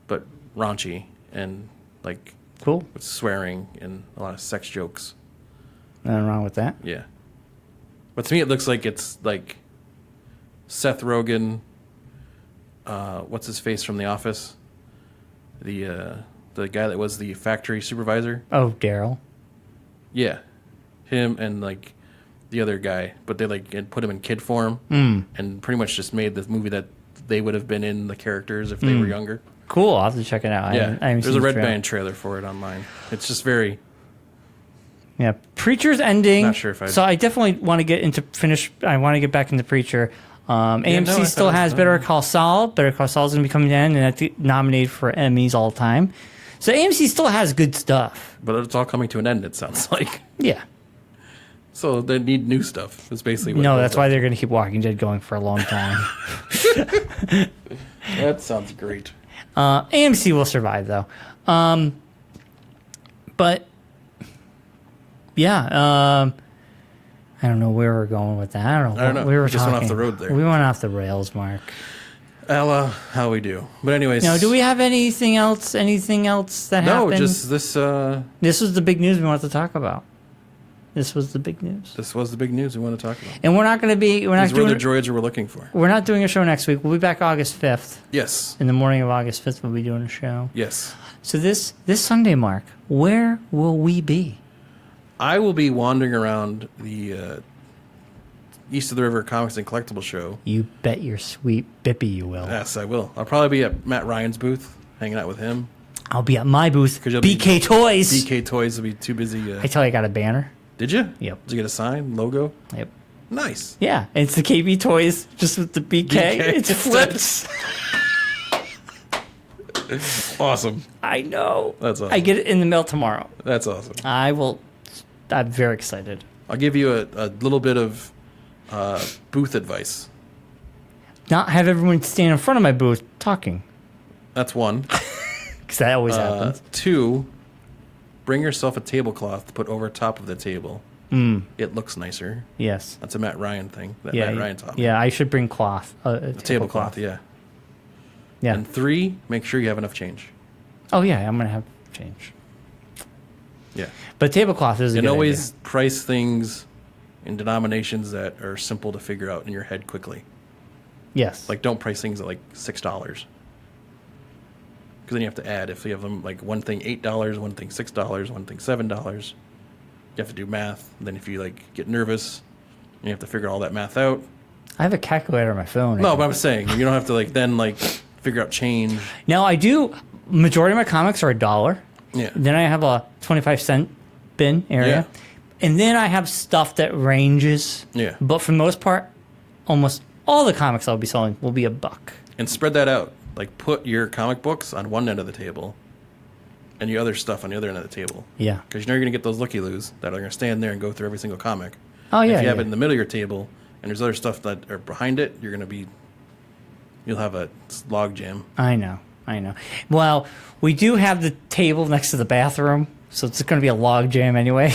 but raunchy and like Cool. with swearing and a lot of sex jokes. Nothing wrong with that. Yeah, but to me it looks like it's like Seth Rogen. What's his face from The Office? The guy that was the factory supervisor. Oh, Daryl. Yeah, him and like the other guy, but they like had put him in kid form and pretty much just made this movie that they would have been in the characters if they were younger. Cool. I'll have to check it out. Yeah, I haven't there's seen a the Red trailer. Band trailer for it online. It's just very. Yeah, Preacher's ending. Not sure if So I definitely want to I want to get back into Preacher. AMC no, I still thought it has was Better done. Call Saul. Better Call Saul's going to be coming in, and that's nominated for Emmys all the time. So AMC still has good stuff. But it's all coming to an end. It sounds like. Yeah. So they need new stuff. Is basically what No, it that's is. why they're going to keep Walking Dead going for a long time. That sounds great. AMC will survive, though. But, yeah, I don't know where we're going with that. I don't know. We were We just went off talking- the road there. We went off the rails, Mark. How we do. But anyways. Now, do we have anything else? Anything else that happened? No, just this. This was the big news we wanted to talk about. This was the big news. This was the big news we want to talk about. And we're not going to be. We're not These were doing. the droids we were looking for. We're not doing a show next week. We'll be back August 5th. Yes. In the morning of August 5th, we'll be doing a show. Yes. So this Sunday, Mark, where will we be? I will be wandering around the East of the River Comics and Collectibles show. You bet your sweet bippy you will. Yes, I will. I'll probably be at Matt Ryan's booth, hanging out with him. I'll be at my booth, 'Cause you'll BK be- Toys. BK Toys will be too busy. I tell you, I got a banner. Did you? Yep. Did you get a sign, logo? Yep. Nice. Yeah, and it's the KB Toys, just with the BK. It flips. Awesome. I know. That's awesome. I get it in the mail tomorrow. That's awesome. I will. I'm very excited. I'll give you a little bit of booth advice. Not have everyone stand in front of my booth talking, That's one. because that always happens. 2, bring yourself a tablecloth to put over top of the table. It looks nicer. Yes. That's a Matt Ryan thing. That Yeah. Matt Ryan taught me. Yeah, I should bring cloth. A Tablecloth, yeah. Yeah. And 3, make sure you have enough change. Oh yeah, I'm gonna have change. Yeah. But tablecloth is a And good always idea. price things in denominations that are simple to figure out in your head quickly. Yes. Like, don't price things at like $6. Because then you have to add. If you have them like one thing $8, one thing $6, one thing $7, you have to do math. And then if you like get nervous, you have to figure all that math out. I have a calculator on my phone. No, but I'm saying you don't have to like then like figure out change. Now I do. Majority of my comics are $1. Yeah. Then I have a 25-cent bin area, and then I have stuff that ranges. Yeah. But for the most part, almost all the comics I'll be selling will be $1. And spread that out. Like, put your comic books on one end of the table and your other stuff on the other end of the table. Yeah. Because you know you're going to get those looky-loos that are going to stand there and go through every single comic. Oh yeah. If you have yeah. it in the middle of your table and there's other stuff that are behind it, you're going to be... You'll have a log jam. I know. Well, we do have the table next to the bathroom, so it's going to be a log jam anyway.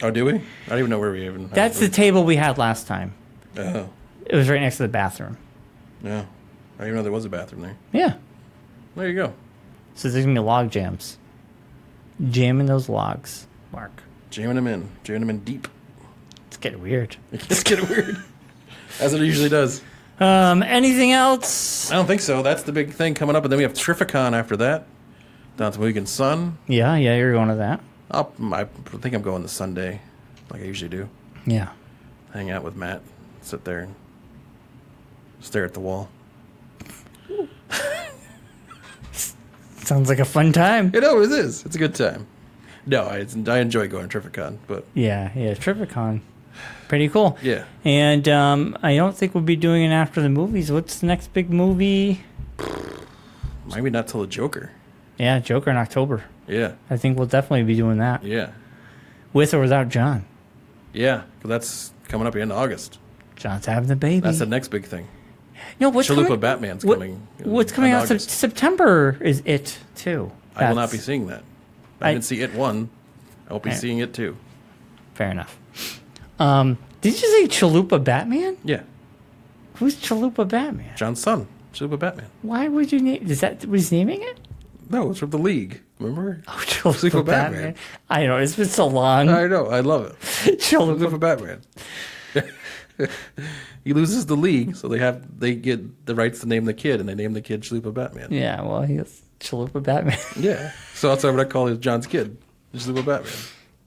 Oh, do we? I don't even know where we even... That's the table we had last time. Oh. It was right next to the bathroom. Yeah. I didn't even know there was a bathroom there. Yeah. There you go. So there's going to be log jams. Jamming those logs, Mark. Jamming them in deep. It's getting weird. It's getting weird. As it usually does. Anything else? I don't think so. That's the big thing coming up. And then we have Terrificon after that. Down to Mohegan Sun. Yeah, you're going to that. I think I'm going this Sunday, like I usually do. Yeah. Hang out with Matt. Sit there and stare at the wall. Sounds like a fun time. It always is. It's a good time. No, I enjoy going to Terrificon, but... Yeah, Terrificon. Pretty cool. Yeah. And I don't think we'll be doing it after the movies. What's the next big movie? Maybe not till the Joker. Yeah, Joker in October. Yeah. I think we'll definitely be doing that. Yeah. With or without John. Yeah, because that's coming up at the end of August. John's having the baby. That's the next big thing. No, what's Chalupa coming? Batman's what- coming. What's coming in out? August. September is it too. I will not That's- be seeing that. I didn't see it 1. I won't be Right. seeing it 2. Fair enough. Did you say Chalupa Batman? Yeah. Who's Chalupa Batman? John's son, Chalupa Batman. Why would you name? Is that what he's naming it? No, it's from the League. Remember? Oh, Chalupa Chalupa Batman. Batman. I know it's been so long. I know. I love it. Chalupa. Chalupa Batman. He loses the league, so they get the rights to name the kid, and they name the kid Chalupa Batman. Yeah, well, he's Chalupa Batman. Yeah. So that's what I call it, John's kid, Chalupa Batman.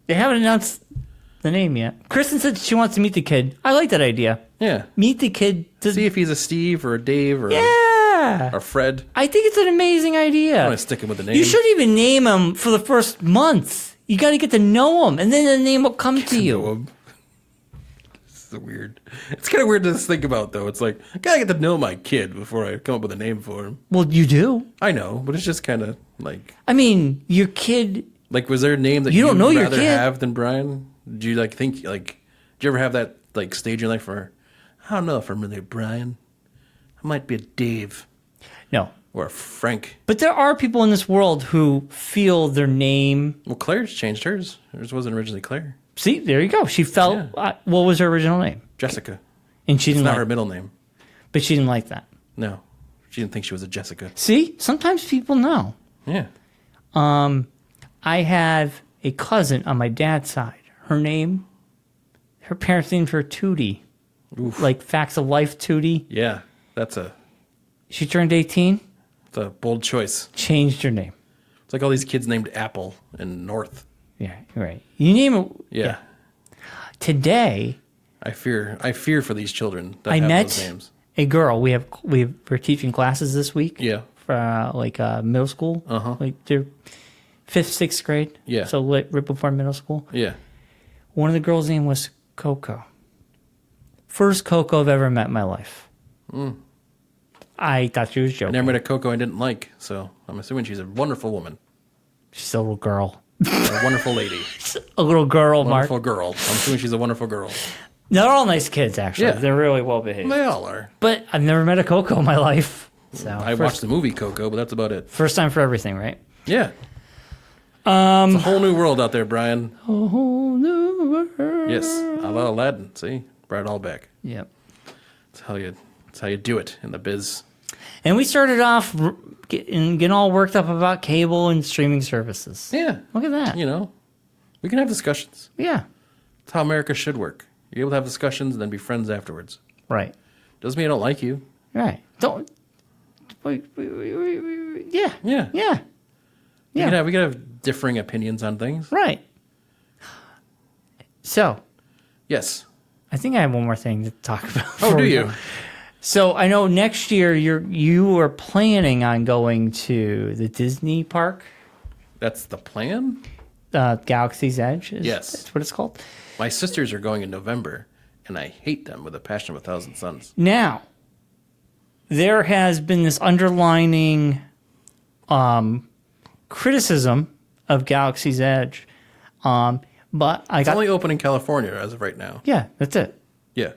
They haven't announced the name yet. Kristen said she wants to meet the kid. I like that idea. Yeah. Meet the kid. See if he's a Steve or a Dave or Yeah. a Fred. I think it's an amazing idea. I'm gonna stick him with the name. You shouldn't even name him for the first month. You got to get to know him, and then the name will come to you. know him. It's so weird. It's kind of weird to think about, though. It's like, I gotta get to know my kid before I come up with a name for him. Well, you do. I know, but it's just kind of like... I mean, your kid. Like, was there a name that You don't know your rather kid. have than Brian? Do you, like, think, like... Did you ever have that, like, stage in life where... I don't know if I'm really a Brian. I might be a Dave. No. Or a Frank. But there are people in this world who feel their name. Well, Claire's changed hers. Hers wasn't originally Claire. See, there you go. She felt. Yeah. What was her original name? Jessica. And she It's didn't not like. her middle name. But she didn't like that. No. She didn't think she was a Jessica. See, sometimes people know. Yeah. I have a cousin on my dad's side. Her parents named her Tootie. Oof. Like Facts of Life Tootie. Yeah. She turned 18, It's a bold choice. changed her name. It's like all these kids named Apple and North. Yeah, you're right. You name it. Yeah. Today, I fear for these children that I have met those names. a girl. We're teaching classes this week. Yeah. For middle school. Like they're 5th, 6th grade. Yeah. So right before middle school. Yeah. One of the girls' name was Coco. First Coco I've ever met in my life. I thought she was I joking. never met a Coco I didn't like, so I'm assuming she's a wonderful woman. She's a little girl. A wonderful lady. A little girl, Mark. Wonderful girl. I'm assuming she's a wonderful girl. They're all nice kids, actually. Yeah. They're really well behaved. They all are. But I've never met a Coco in my life. So I watched the movie Coco, but that's about it. first time for everything, right? Yeah. It's a whole new world out there, Brian. A whole new world. Yes. A la Aladdin. See? Brought it all back. Yep. That's how you do it in the biz. And we started off getting all worked up about cable and streaming services. Yeah. Look at that. You know, we can have discussions. Yeah. That's how America should work. You're able to have discussions and then be friends afterwards. Right. Doesn't mean I don't like you. Right. Don't. Yeah. Yeah. Yeah. We Yeah. can have differing opinions on things. Right. So, Yes. I think I have one more thing to talk about. Oh, before do we you? go. So I know next year you are planning on going to the Disney park, That's the plan? Galaxy's Edge. Yes. That's what it's called. My sisters are going in November, and I hate them with a passion of 1,000 suns. Now, there has been this underlining criticism of Galaxy's Edge, but I It's got only open in California as of right now. yeah, that's it. Yeah.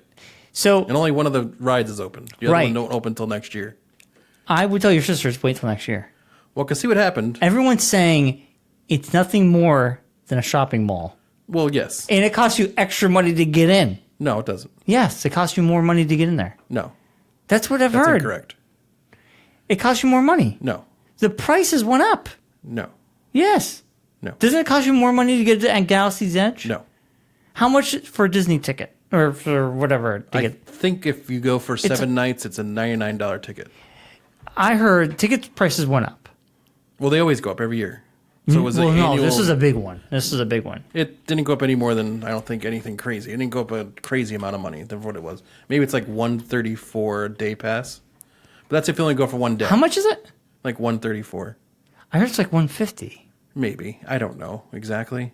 So And only one of the rides is open. The other Right. one don't open until next year. I would tell your sisters wait till next year. Well, because see what happened. Everyone's saying it's nothing more than a shopping mall, Well, yes. and it costs you extra money to get in. No, it doesn't. Yes, it costs you more money to get in there. No. That's what I've That's heard. incorrect. It costs you more money. No. The prices went up. No. Yes. No. Doesn't it cost you more money to get at Galaxy's Edge? No. How much for a Disney ticket or for whatever I ticket? think if you go for 7 nights, it's a $99 ticket. I heard ticket prices went up. Well, they always go up every year. So it was Well, an no, annual. this is a big one. This is a big one. It didn't go up any more than, I don't think, anything crazy. It didn't go up a crazy amount of money than what it was. Maybe it's like $134 day pass. But that's if you only go for one day. How much is it? Like $134. I heard it's like $150. Maybe. I don't know exactly.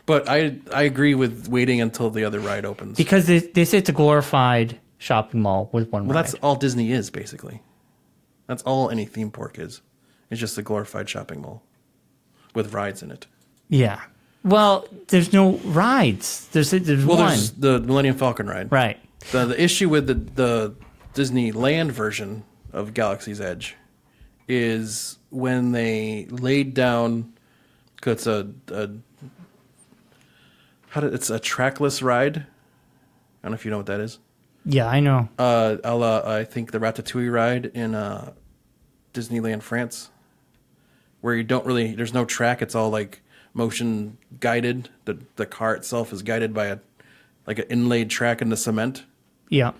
But I agree with waiting until the other ride opens. Because they say it's a glorified shopping mall with one Well, ride. that's all Disney is, basically. That's all any theme park is. It's just a glorified shopping mall with rides in it. Yeah. Well, there's no rides. There's Well, one. there's the Millennium Falcon ride. Right. The issue with the Disneyland version of Galaxy's Edge is when they laid down, because it's a trackless ride. I don't know if you know what that is. Yeah, I know. A la, I think the Ratatouille ride in Disneyland France, where you don't really, there's no track. It's all like motion guided. The car itself is guided by an inlaid track in the cement. Yeah.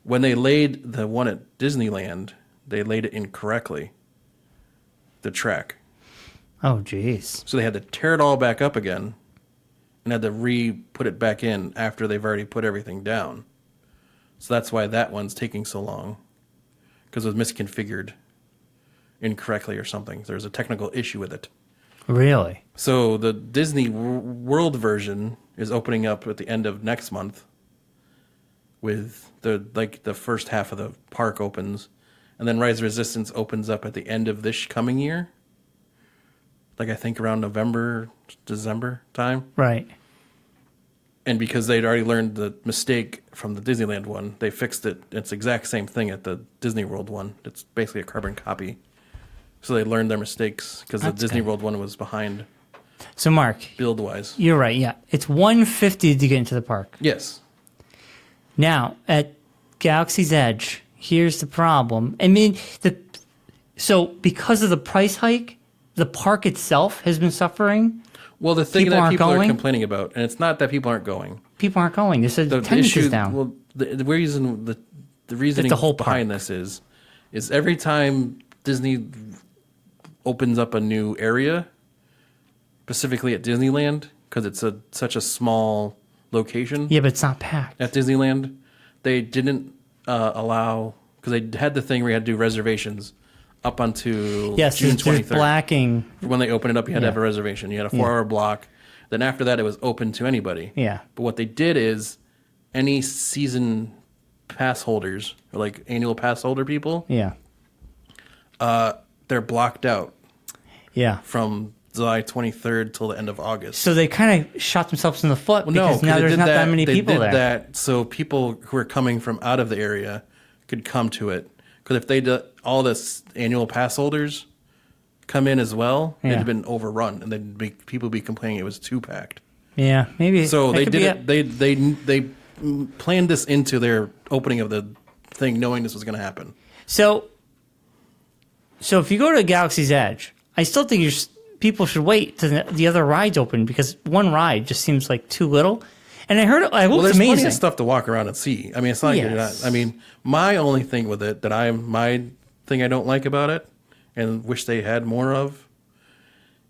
When they laid the one at Disneyland, they laid it incorrectly, the track. Oh, jeez. So they had to tear it all back up again and had to re-put it back in after they've already put everything down. So that's why that one's taking so long, because it was misconfigured incorrectly or something. There's a technical issue with it. Really? So the Disney World version is opening up at the end of next month, with the first half of the park opens, and then Rise of Resistance opens up at the end of this coming year. Like I think around November, December time. Right. And because they'd already learned the mistake from the Disneyland one, they fixed it. It's the exact same thing at the Disney World one. It's basically a carbon copy. So they learned their mistakes because the That's Disney good. World one was behind So, Mark, build-wise. you're right. Yeah. It's $150 to get into the park. Yes. Now, at Galaxy's Edge, here's the problem. I mean, so because of the price hike, the park itself has been suffering. Well, the thing People that aren't people going? are complaining about, and it's not that people aren't going. People aren't going. They said attendance is down. Well, the reason the reasoning the whole behind park. this is every time Disney opens up a new area, specifically at Disneyland, because it's such a small location Yeah, but it's not packed. at Disneyland, they didn't allow, because they had the thing where you had to do reservations up until Yes, June there's 23rd. blacking. When they opened it up, you had to Yeah. have a reservation. You had a 4-hour block. Then after that, it was open to anybody. Yeah. But what they did is any season pass holders, or like annual pass holder people, Yeah. they're blocked out Yeah. from July 23rd till the end of August. So they kind of shot themselves in the foot because No, now they there's did not that many people They there. did that so people who are coming from out of the area could come to it. Because if they did all this annual pass holders come in as well, Yeah. it'd have been overrun, and then people would be complaining it was too packed. Yeah, maybe. So that they could did be it. They planned this into their opening of the thing, knowing this was going to happen. So if you go to Galaxy's Edge, I still think people should wait till the other rides open because one ride just seems like too little. And I Well, it's there's plenty amazing. of stuff to walk around and see. I mean, it's not like you're not. Yes. I mean, my only thing with it my thing I don't like about it, and wish they had more of,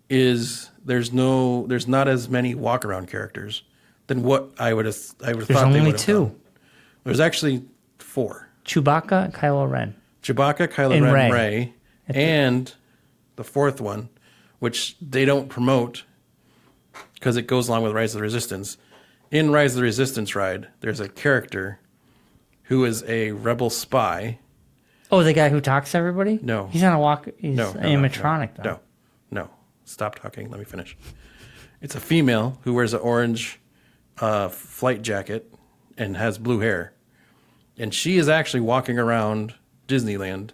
is there's not as many walk around characters than what I would have thought. There's they only would have two: done. There's actually 4: Chewbacca and Kylo Ren. Chewbacca, Kylo And Ren, Rey. Rey, and the 4th one, which they don't promote because it goes along with Rise of the Resistance. In Rise of the Resistance ride, there's a character who is a rebel spy. Oh, the guy who talks to everybody? No. He's not a walk. He's No, animatronic, though. No. Stop talking. Let me finish. It's a female who wears an orange flight jacket and has blue hair. And she is actually walking around Disneyland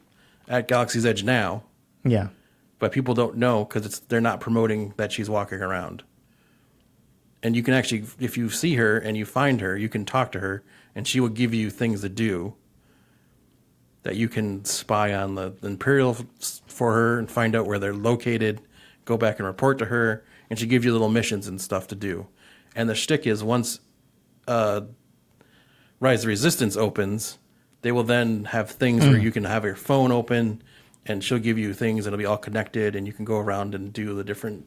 at Galaxy's Edge now, Yeah. but people don't know because they're not promoting that she's walking around. And you can actually, if you see her and you find her, you can talk to her, and she will give you things to do that you can spy on the Imperial for her and find out where they're located, go back and report to her, and she gives you little missions and stuff to do. And the shtick is once Rise of the Resistance opens, they will then have things where you can have your phone open, and she'll give you things, and it'll be all connected, and you can go around and do the different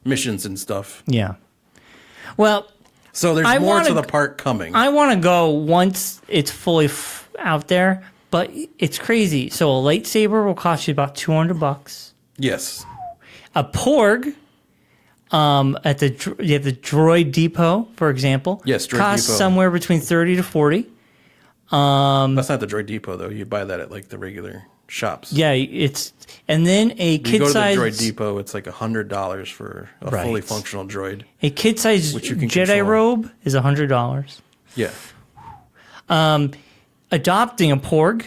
missions and stuff. Yeah. Well, So there's more to the park coming. I want to go once it's fully out there, but it's crazy. So a lightsaber will cost you about $200. Yes. A Porg, you have the Droid Depot, for example. Yes, Droid costs Depot. somewhere between $30 to $40. That's not the Droid Depot, though. You buy that at like the regular shops. Yeah, and then a You kid go to the size Droid Depot, it's like $100 for a Right. fully functional droid. a kid size Which you can Jedi control. robe is $100. Yeah. Adopting a Porg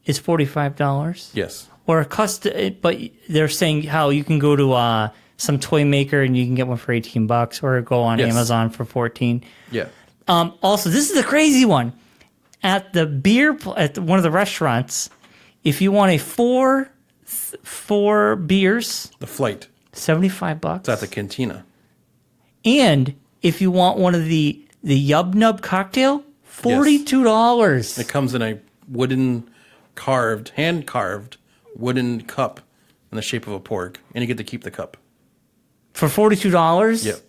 is $45. Yes. Or but they're saying how you can go to some toy maker and you can get one for $18, or go on Yes. Amazon for $14. Yeah. Also, this is the crazy one. At one of the restaurants, if you want a four beers, The flight. $75. It's at the cantina. And if you want one of the Yub Nub cocktail, $42. It comes in a hand carved wooden cup in the shape of a pork, and you get to keep the cup. For $42? Yep.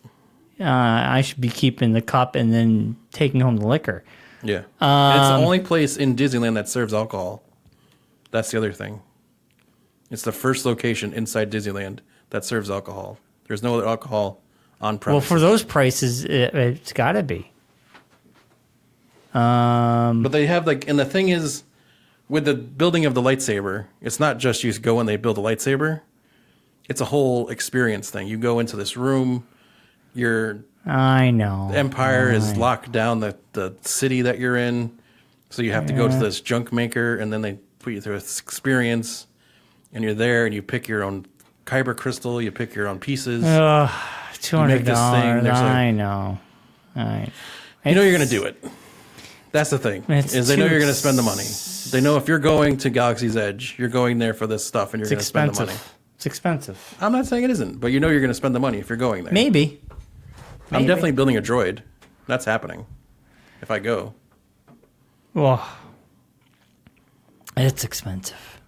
I should be keeping the cup and then taking home the liquor. Yeah. And it's the only place in Disneyland that serves alcohol. That's the other thing. It's the first location inside Disneyland that serves alcohol. There's no other alcohol on Well, premise. for those prices, it's got to be. But they have and the thing is, with the building of the lightsaber, it's not just you go and they build a lightsaber. It's a whole experience thing. You go into this room, your I know. empire is locked down the city that you're in, so you have to go to this junk maker, and then they put you through this experience, and you're there, and you pick your own kyber crystal, you pick your own pieces. $200. make this thing, there's I know. You know you're going to do it. That's the thing. It's Is they know too you're going to spend the money. They know if you're going to Galaxy's Edge, you're going there for this stuff, and you're going to spend the money. It's expensive. I'm not saying it isn't, but you know you're going to spend the money if you're going there. Maybe. I'm definitely building a droid. That's happening. If I go. Well, it's expensive.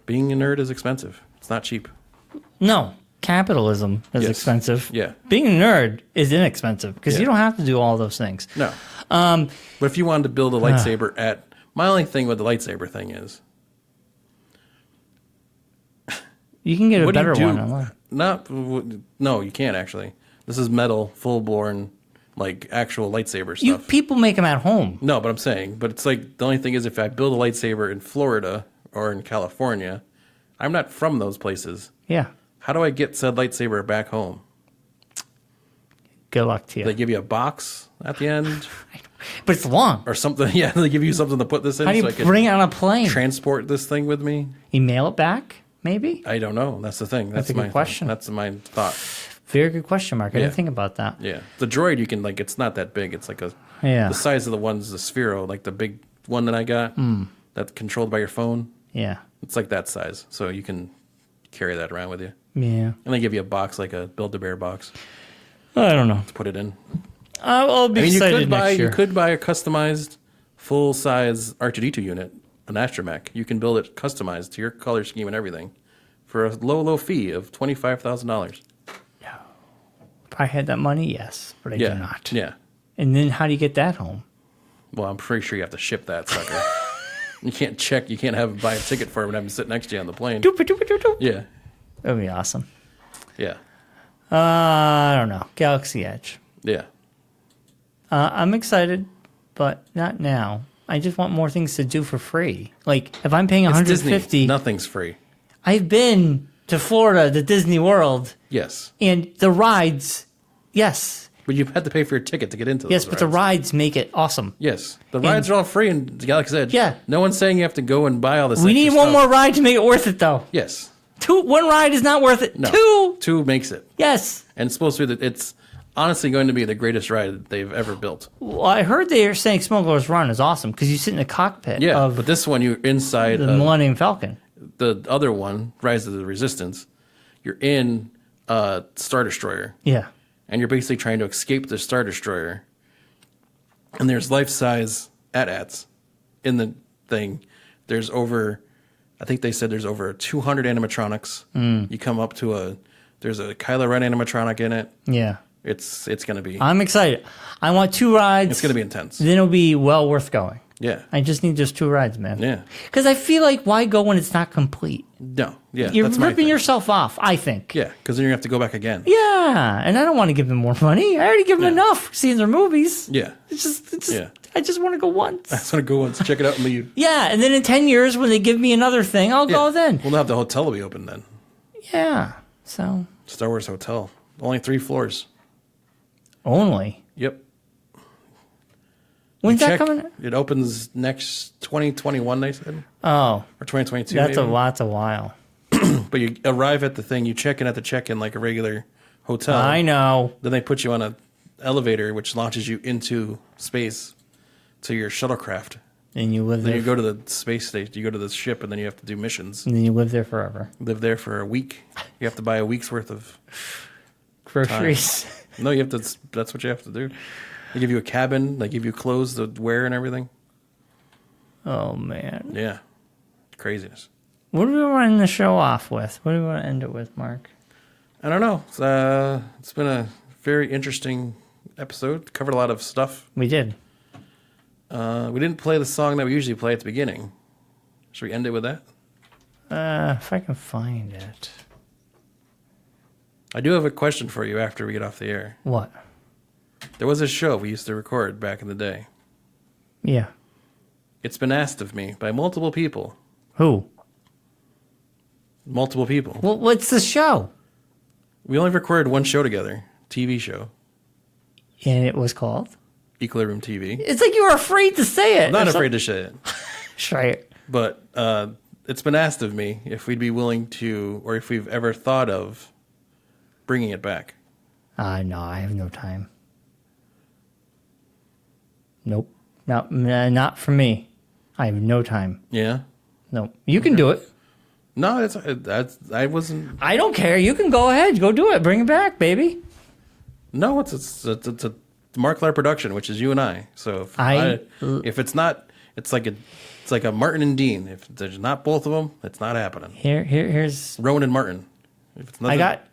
Being a nerd is expensive. It's not cheap. No, capitalism is Yes. expensive. Yeah. Being a nerd is inexpensive because you don't have to do all those things. No. But if you wanted to build a lightsaber my only thing with the lightsaber thing is, You can get a what do better you do? one online. No, you can't actually. This is metal, full-born, like actual lightsaber stuff. People make them at home. No, but I'm saying, but it's like the only thing is if I build a lightsaber in Florida or in California, I'm not from those places. Yeah. How do I get said lightsaber back home? Good luck to you. They give you a box at the end But it's long. or something. Yeah, they give you something to put this in How do so you I can bring it on a plane? transport this thing with me. You mail it back? Maybe? I don't know. That's the thing. That's a good my question. That's my thought. Very good question, Mark. I Yeah. didn't think about that. Yeah, the droid you can like. It's not that big. It's like Yeah. the size of the ones the Sphero, like the big one that I got. That's controlled by your phone. Yeah. It's like that size, so you can carry that around with you. Yeah. And they give you a box, like a Build-A-Bear box, I don't know. to put it in. I'll be excited next year. You could buy a customized full-size R2D2 unit, an astromech. You can build it customized to your color scheme and everything, for a low fee of $25,000. If I had that money, yes, but I do not. Yeah. And then how do you get that home? Well, I'm pretty sure you have to ship that sucker. You can't check. You can't buy a ticket for it and have him sit next to you on the plane. Yeah. That would be awesome. Yeah. I don't know. Galaxy Edge. Yeah. I'm excited, but not now. I just want more things to do for free. Like if I'm paying It's 150, Disney. Nothing's free. I've been to Florida, to Disney World, Yes. and the rides. Yes, But you had to pay for your ticket to get into those yes, but the rides make it awesome. Yes. The rides are all free in Galaxy's Edge. Yeah. No one's saying you have to go and buy all this We need extra one stuff. more ride to make it worth it, though. Yes. One ride is not worth it. No. Two, 2 makes it. yes. And it's supposed to be it's honestly going to be the greatest ride that they've ever built. Well, I heard they are saying Smuggler's Run is awesome because you sit in the cockpit Yeah. of But this one, you're inside the Millennium Falcon. the other one, Rise of the Resistance. You're in Star Destroyer. Yeah. And you're basically trying to escape the Star Destroyer. And there's life-size AT-ATs in the thing. There's I think they said there's over 200 animatronics. You come up to there's a Kylo Ren animatronic in it. Yeah. It's going to be, I'm excited. I want 2 rides. it's going to be intense. Then it'll be well worth going. Yeah. I just need just 2 rides, man. Yeah. Because I feel like why go when it's not complete? No. Yeah. You're that's my ripping thing. yourself off, I think. Yeah. Because then you're going to have to go back again. Yeah, and I don't want to give them more money. I already give them Yeah. enough seeing their movies. Yeah. It's just Yeah. I just want to go once. I just want to go once, check it out, and leave. Yeah, and then in 10 years when they give me another thing, I'll go then. We'll have the hotel will be open then. Yeah, so Star Wars Hotel. Only 3 floors. only. Yep. When's that Check. coming? It opens next 2021, they said. Oh, Or 2022, that's maybe. a while. But you arrive at the thing, you check in at the check-in like a regular hotel. I know. Then they put you on an elevator, which launches you into space to your shuttlecraft. And you live Then there. you go to the space station, you go to the ship, and then you have to do missions. And then you live there forever. Live there for a week. You have to buy a week's worth of... Groceries. No, you have to. That's what you have to do. They give you a cabin. They give you clothes to wear and everything. Oh man. Yeah, craziness. What do we want to end the show off with? What do we want to end it with, Mark? I don't know. It's been a very interesting episode. Covered a lot of stuff. We did. We didn't play the song that we usually play at the beginning. Should we end it with that? If I can find it. I do have a question for you after we get off the air. What? There was a show we used to record back in the day. Yeah. It's been asked of me by multiple people. Who? Multiple people. Well, what's the show? We only recorded one show together. TV show. And it was called? Equilibrium TV. It's like you were afraid to say it. I'm not afraid to say it. Try it. But it's been asked of me if we'd be willing to, or if we've ever thought of bringing it back. No, I have no time. Nope. Not for me. I have no time. Yeah. No, you can do it. No, I wasn't. I don't care. You can go ahead. Go do it. Bring it back, baby. No, it's a Mark production, which is you and I. So if it's not, it's like a Martin and Dean. If there's not both of them, it's not happening. Here's Rowan and Martin. If it's nothing, I got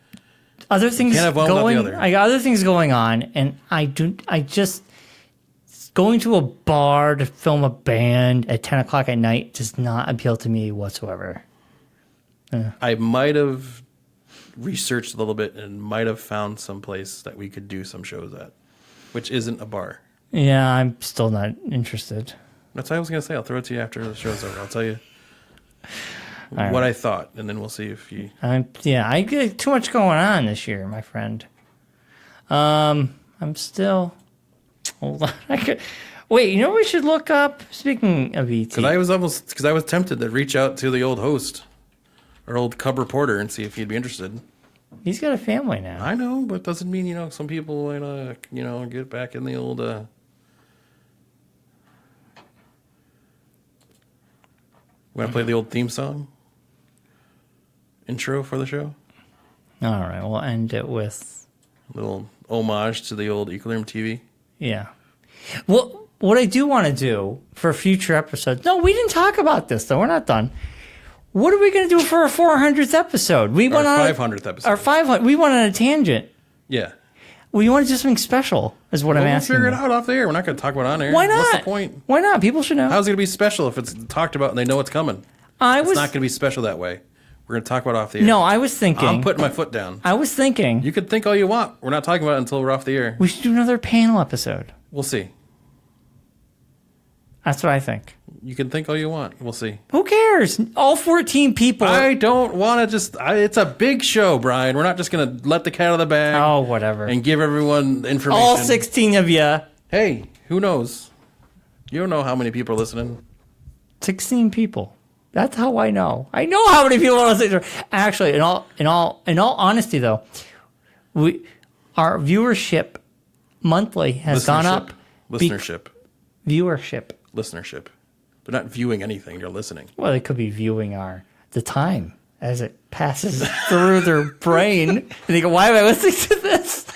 other things can't have one without the other. I got other things going on, and I just going to a bar to film a band at 10 o'clock at night does not appeal to me whatsoever. I might have researched a little bit and might have found some place that we could do some shows at, which isn't a bar. Yeah, I'm still not interested. That's what I was going to say. I'll throw it to you after the show's over. I'll tell you right. what I thought, and then we'll see if you... I get too much going on this year, my friend. I'm still... Hold on. Wait, you know what we should look up? Speaking of ET. Because I was tempted to reach out to the old host, or old cub reporter, and see if he'd be interested. He's got a family now. I know, but it doesn't mean, some people want to, get back in the old... We want to play the old theme song? Intro for the show? All right, we'll end it with... A little homage to the old Equilibrium TV. Yeah. Well, what I do want to do for future episodes... No, we didn't talk about this, though. We're not done. What are we going to do for our 400th episode? Our 500th episode. Our 500th. We went on a tangent. Yeah. We want to do something special, is what I'm asking. We'll figure it out off the air. We're not going to talk about it on air. Why not? What's the point? Why not? People should know. How's it going to be special if it's talked about and they know it's coming? It's not going to be special that way. We're going to talk about it off the air. No, I was thinking... I'm putting my foot down. I was thinking... You could think all you want. We're not talking about it until we're off the air. We should do another panel episode. We'll see. That's what I think. You can think all you want. We'll see. Who cares? All 14 people... I don't want to just... it's a big show, Brian. We're not just going to let the cat out of the bag. Oh, whatever. And give everyone information. All 16 of you. Hey, who knows? You don't know how many people are listening. 16 people. That's how I know. I know how many people are listening. Actually, in all honesty, though, our viewership monthly has gone up. Listenership. Viewership. They're not viewing anything. They're listening. Well, they could be viewing the time as it passes through their brain. And they go, why am I listening to this?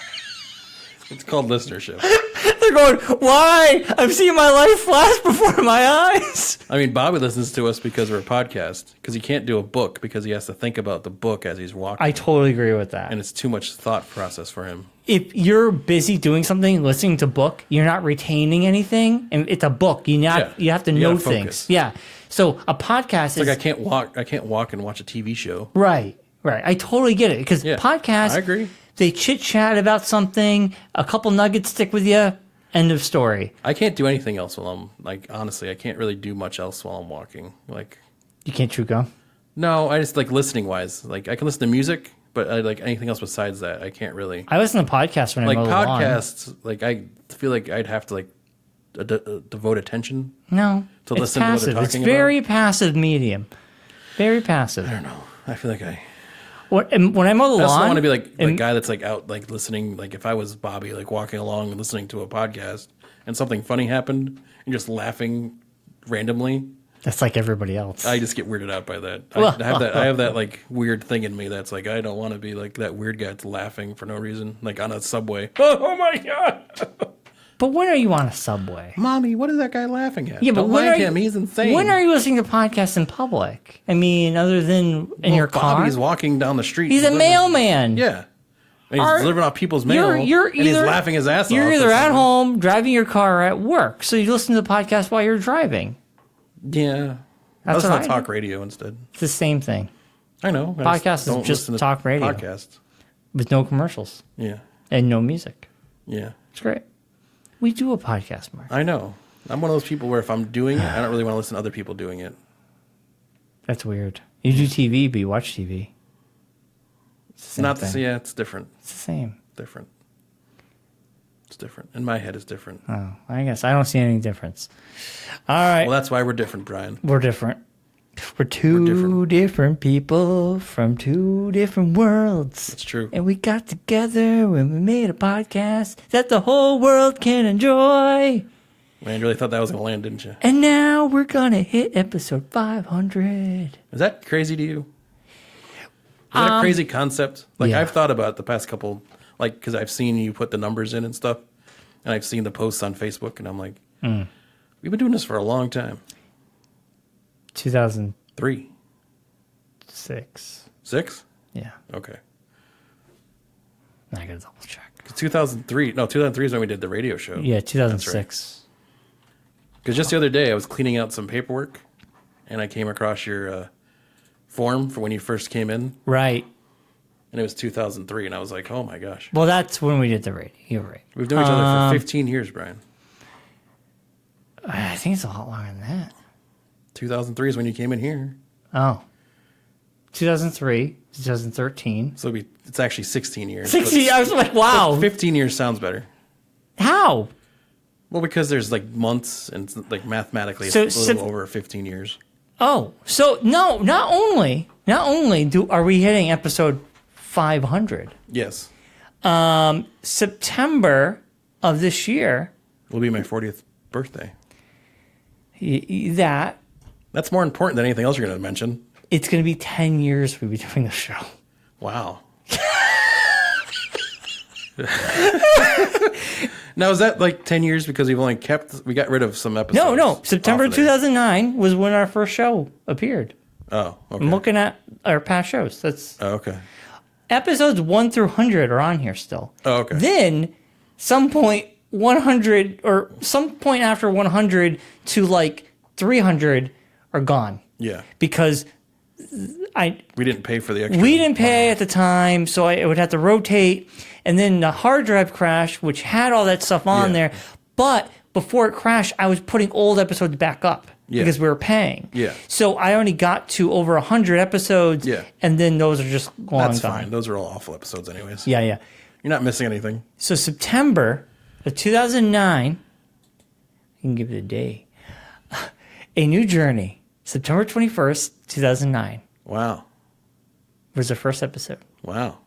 It's called listenership. They're going, why? I'm seeing my life flash before my eyes. I mean, Bobby listens to us because we're a podcast. Because he can't do a book because he has to think about the book as he's walking. I totally agree with that. And it's too much thought process for him. If you're busy doing something, listening to a book, you're not retaining anything. And it's a book. You have to know things. Yeah. So a podcast is like I can't walk and watch a TV show. Right. I totally get it. Because podcasts, I agree. They chit chat about something, a couple nuggets stick with you, end of story. I can't do anything else while I'm honestly, I can't really do much else while I'm walking. You can't chew gum? No, I just listening wise. I can listen to music, but anything else besides that, I can't really. I listen to podcasts when I mow the lawn. Podcasts, I feel like I'd have to devote attention. No, to it's listen passive. to what they're talking about. It's very passive medium. Very passive. I don't know. I feel like when I mow the lawn, I also want to be the guy that's out listening. If I was Bobby, walking along and listening to a podcast, and something funny happened, and just laughing randomly. That's like everybody else. I just get weirded out by that. I have that weird thing in me that's I don't want to be that weird guy that's laughing for no reason, on a subway. Oh my god! But when are you on a subway? Mommy, what is that guy laughing at? Yeah, but don't like him. He's insane. When are you listening to podcasts in public? I mean, other than in your car? Bobby's walking down the street. He's a mailman. Yeah. And he's delivering off people's mail. And he's laughing his ass off. You're either at home, driving your car, or at work. So you listen to the podcast while you're driving. Yeah. I listen to talk radio instead. It's the same thing. I know. Podcast is just talk radio. Podcast. With no commercials. Yeah. And no music. Yeah. It's great. We do a podcast, Mark. I know. I'm one of those people where if I'm doing it, I don't really want to listen to other people doing it. That's weird. You do TV, but you watch TV. It's not the same. Yeah, it's different. It's the same. Different. It's different. In my head, it's different. Oh, I guess I don't see any difference. All right. Well, that's why we're different, Brian. We're different. We're two different people from two different worlds. It's true. And we got together and we made a podcast that the whole world can enjoy. Man, you really thought that was going to land, didn't you? And now we're going to hit episode 500. Is that crazy to you? Is that a crazy concept? Like, yeah. I've thought about the past couple, like, because I've seen you put the numbers in and stuff, and I've seen the posts on Facebook, and I'm like, we've been doing this for a long time. 2006. 6? Yeah. Okay. I got to double check. 2003 is when we did the radio show. Yeah, 2006. Because just the other day, I was cleaning out some paperwork, and I came across your form for when you first came in, Right. and it was 2003, and I was like, oh my gosh. Well, that's when we did the radio. You're right. We've known each other for 15 years, Brian. I think it's a lot longer than that. 2003 is when you came in here. Oh. 2003, 2013. So it's actually 16 years. 16, I was like, wow. 15 years sounds better. How? Well, because there's like months and like mathematically So, it's a little over 15 years. Oh, so no, not only are we hitting episode 500. Yes. September of this year, Will be my 40th birthday. that's more important than anything else you're going to mention. it's going to be 10 years we'll be doing the show. Wow. Now, is that like 10 years because we got rid of some episodes? No. September off of there? 2009 was when our first show appeared. Oh, okay. I'm looking at our past shows. That's Oh, okay. episodes 1 through 100 are on here still. Oh, okay. Then some point 100 or some point after 100 to like 300 are gone Yeah. because We didn't pay for the extra. we didn't pay at the time, so I would have to rotate. And then the hard drive crashed, which had all that stuff on Yeah. there. But before it crashed, I was putting old episodes back up Yeah. because we were paying. Yeah. So I only got to over 100 episods, Yeah. and then those are just long That's gone. fine. Those are all awful episodes anyways. Yeah. You're not missing anything. So September of 2009, I can give it a day. A New Journey, September 21st, 2009 Wow. was the first episode. Wow.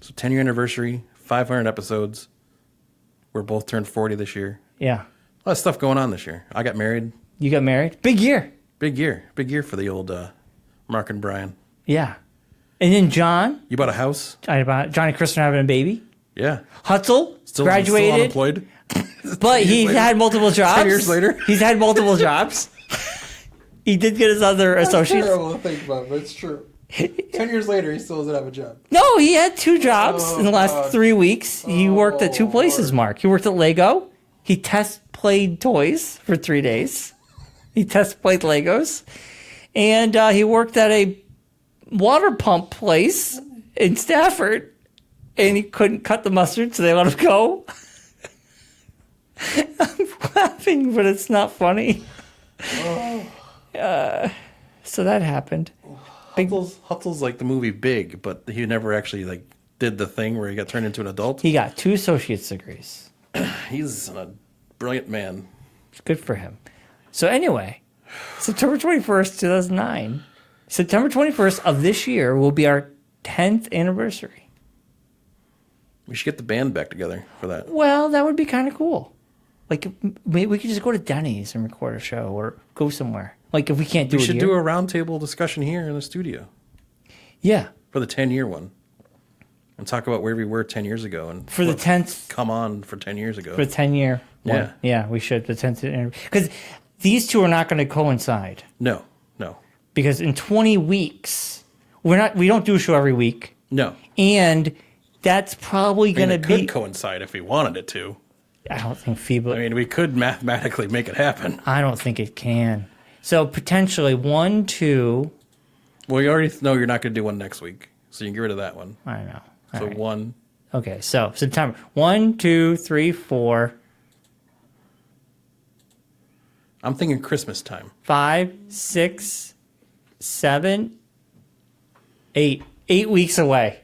So 10-year anniversary, 500 episodes. We're both turned 40 this year. Yeah. A lot of stuff going on this year. I got married. You got married? Big year. Big year. Big year for the old Marc and Bryon. Yeah. And then John, You bought a house? Johnny Christian having a baby. Yeah. Hutzel Still graduated, unemployed? but 10 he years later. had multiple jobs. 10 years later? He's had multiple jobs. He did get his other associates. to think about, but it's true. 10 years later, he still doesn't have a job. No, he had 2 jobs in the last 3 weeks. He worked at 2 places, Mark. He worked at Lego. He test played toys for 3 days. He test played Legos. And he worked at a water pump place in Stafford. And he couldn't cut the mustard, so they let him go. I'm laughing, but it's not funny. So that happened. Hutzel's like the movie Big, but he never actually like did the thing where he got turned into an adult. He got 2 associate's degrees. He's a brilliant man. Good for him. So anyway, September 21st, 2009. September 21st of this year will be our 10th anniversary. We should get the band back together for that. Well, that would be kind of cool. Like, maybe we could just go to Denny's and record a show or go somewhere. Like, if we can't do We it should here. do a roundtable discussion here in the studio Yeah. for the 10-year one. And talk about where we were 10 years ago. And For the 10th, come on for 10 years ago. for the 10-year one. Yeah. Yeah, we should. The 10th anniversary. Because these two are not going to coincide. No. Because in 20 weeks, we don't do a show every week. No. And that's probably going to It be... could coincide if we wanted it to. I don't think feeble... I mean, we could mathematically make it happen. I don't think it can. So potentially 1, 2... Well, you already know you're not going to do one next week. So you can get rid of that one. I know. So All right. 1. Okay, so September. 1, 2, 3, 4, I'm thinking Christmas time. 5, 6, 7, 8. 8 weeks away.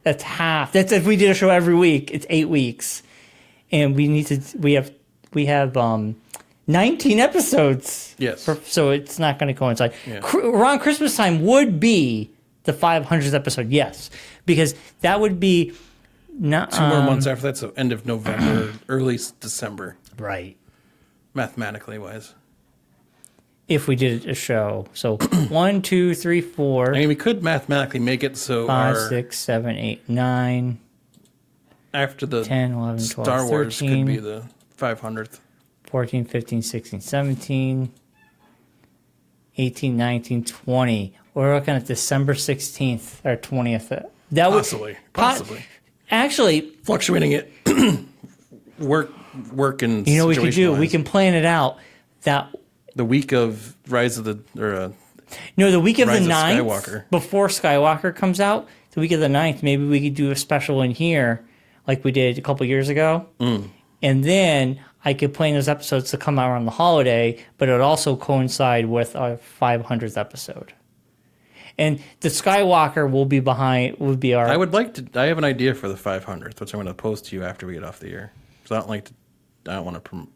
That's half. That's if we did a show every week. It's 8 weeks, and we have 19 episodes. Yes. So it's not going to coincide. Yeah. Around Christmas time would be the 500th episode. Yes, because that would be not 2 more months after that, so end of November, early December. Right. mathematically wise. If we did a show. So 1, 2, 3, 4, I mean, we could mathematically make it so 5, our 6, 7, 8, 9, after the 10, 11, 12, Star Wars 13, could be the 500th. 14, 15, 16, 17, 18, 19, 20. We're looking at December 16th or 20th. That would Possibly. Actually, Fluctuating it. work and you know, we could do. We situation-wise. can plan it out. That The week of Rise of the the week of Rise the of 9th, Skywalker. before Skywalker comes out, the week of the 9th, maybe we could do a special in here, like we did a couple years ago, and then I could plan those episodes to come out around the holiday, but it would also coincide with our 500th episode. And the Skywalker will be our. I would like to. I have an idea for the 500th, which I'm going to post to you after we get off the air. So I don't want to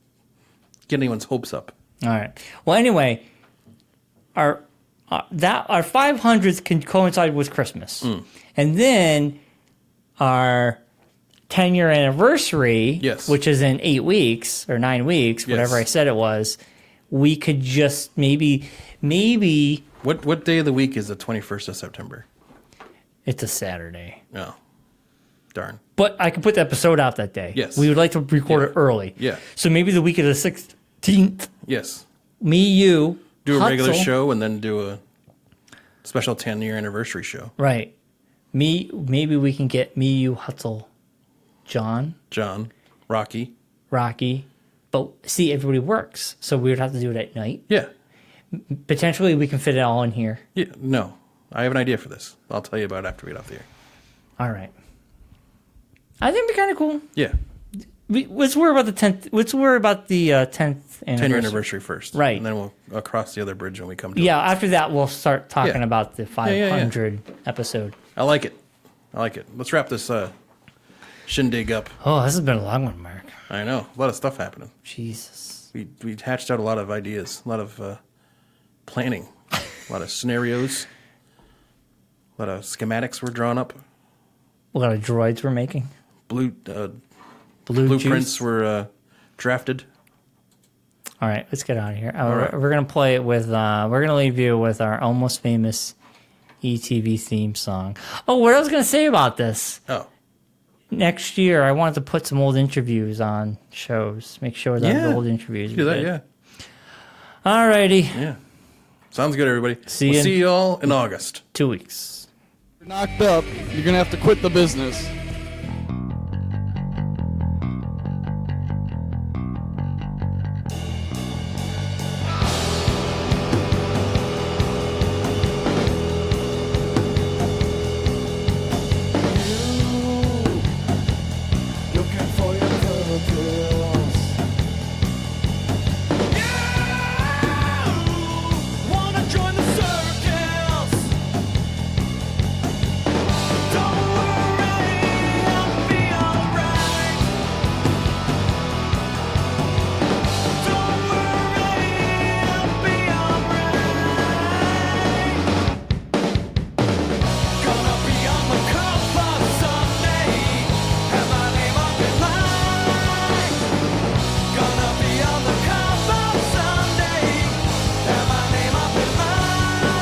get anyone's hopes up. All right. Well, anyway, our 500th can coincide with Christmas, and then our 10-year anniversary, Yes. which is in 8 weeks or 9 weeks, whatever I said it was. We could just maybe What day of the week is the 21st of September? it's a Saturday, Oh, darn. but I can put the episode out that day. Yes. We would like to record it early. Yeah. So maybe the week of the 16th, Yes. me, you, Do a regular Hutzel. show and then do a special 10-year anniversary show. Right. Maybe we can get me, you, Hutzel, John, Rocky. Rocky. But see, everybody works, so we would have to do it at night. Yeah. Potentially, we can fit it all in here. Yeah. No, I have an idea for this. I'll tell you about it after we get off the air. All right. I think it'd be kind of cool. Yeah. Let's worry about the 10th. Let's worry about the 10th 10-year anniversary first. Right. And then we'll cross the other bridge when we come to Yeah. it. After that, we'll start talking Yeah. about the yeah. 500 episode. I like it. Let's wrap this shindig up. Oh, this has been a long one, Mark. I know. A lot of stuff happening. Jesus. We hatched out a lot of ideas, a lot of planning, a lot of scenarios, a lot of schematics were drawn up. A lot of droids we're making. Blue juice. blueprints were drafted. All right, let's get out of here. right. We're gonna play it with. We're gonna leave you with our almost famous ETV theme song. Oh, what I was gonna say about this. Oh, Next year, I wanted to put some old interviews on shows. Make sure that the old interviews. do that. Yeah, All righty. yeah. Sounds good, everybody. See we'll you. see you all in August. 2 weeks. You're knocked up, you're gonna have to quit the business. Looking for your purpose. Wanna join the circus? Don't worry, I'll be alright. Don't worry, I'll be alright. Gonna be on the cover someday. Have my name up in line. Gonna be on the cover someday. Have my name up in line.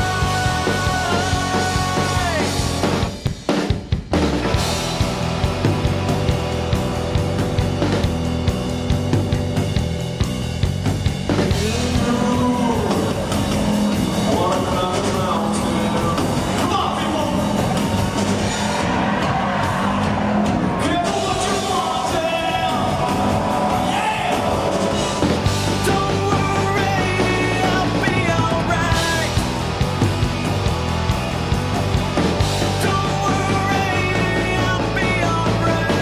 Don't worry, I'll be alright. Don't worry, I'll be alright.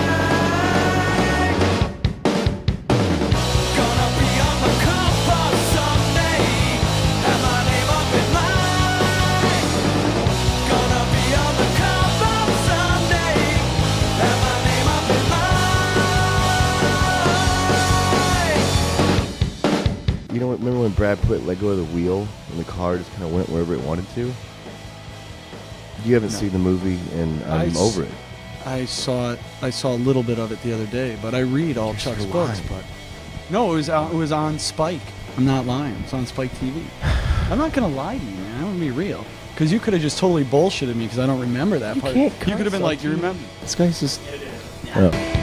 Gonna be on the cover someday. Have my name up in line. Gonna be on the cover someday. Have my name up in line. You know what? Remember when Brad Pitt let go of the wheel and the car just kind of went wherever it wanted to? You haven't seen the movie, and I'm over it. I saw it. I saw a little bit of it the other day, but I read all Chuck's so books. why? But No, it was on Spike. I'm not lying. It's on Spike TV. I'm not gonna lie to you, man. I'm gonna be real. Because you could have just totally bullshitted me because I don't remember that part. You could have been like, you remember? This guy's just. Oh.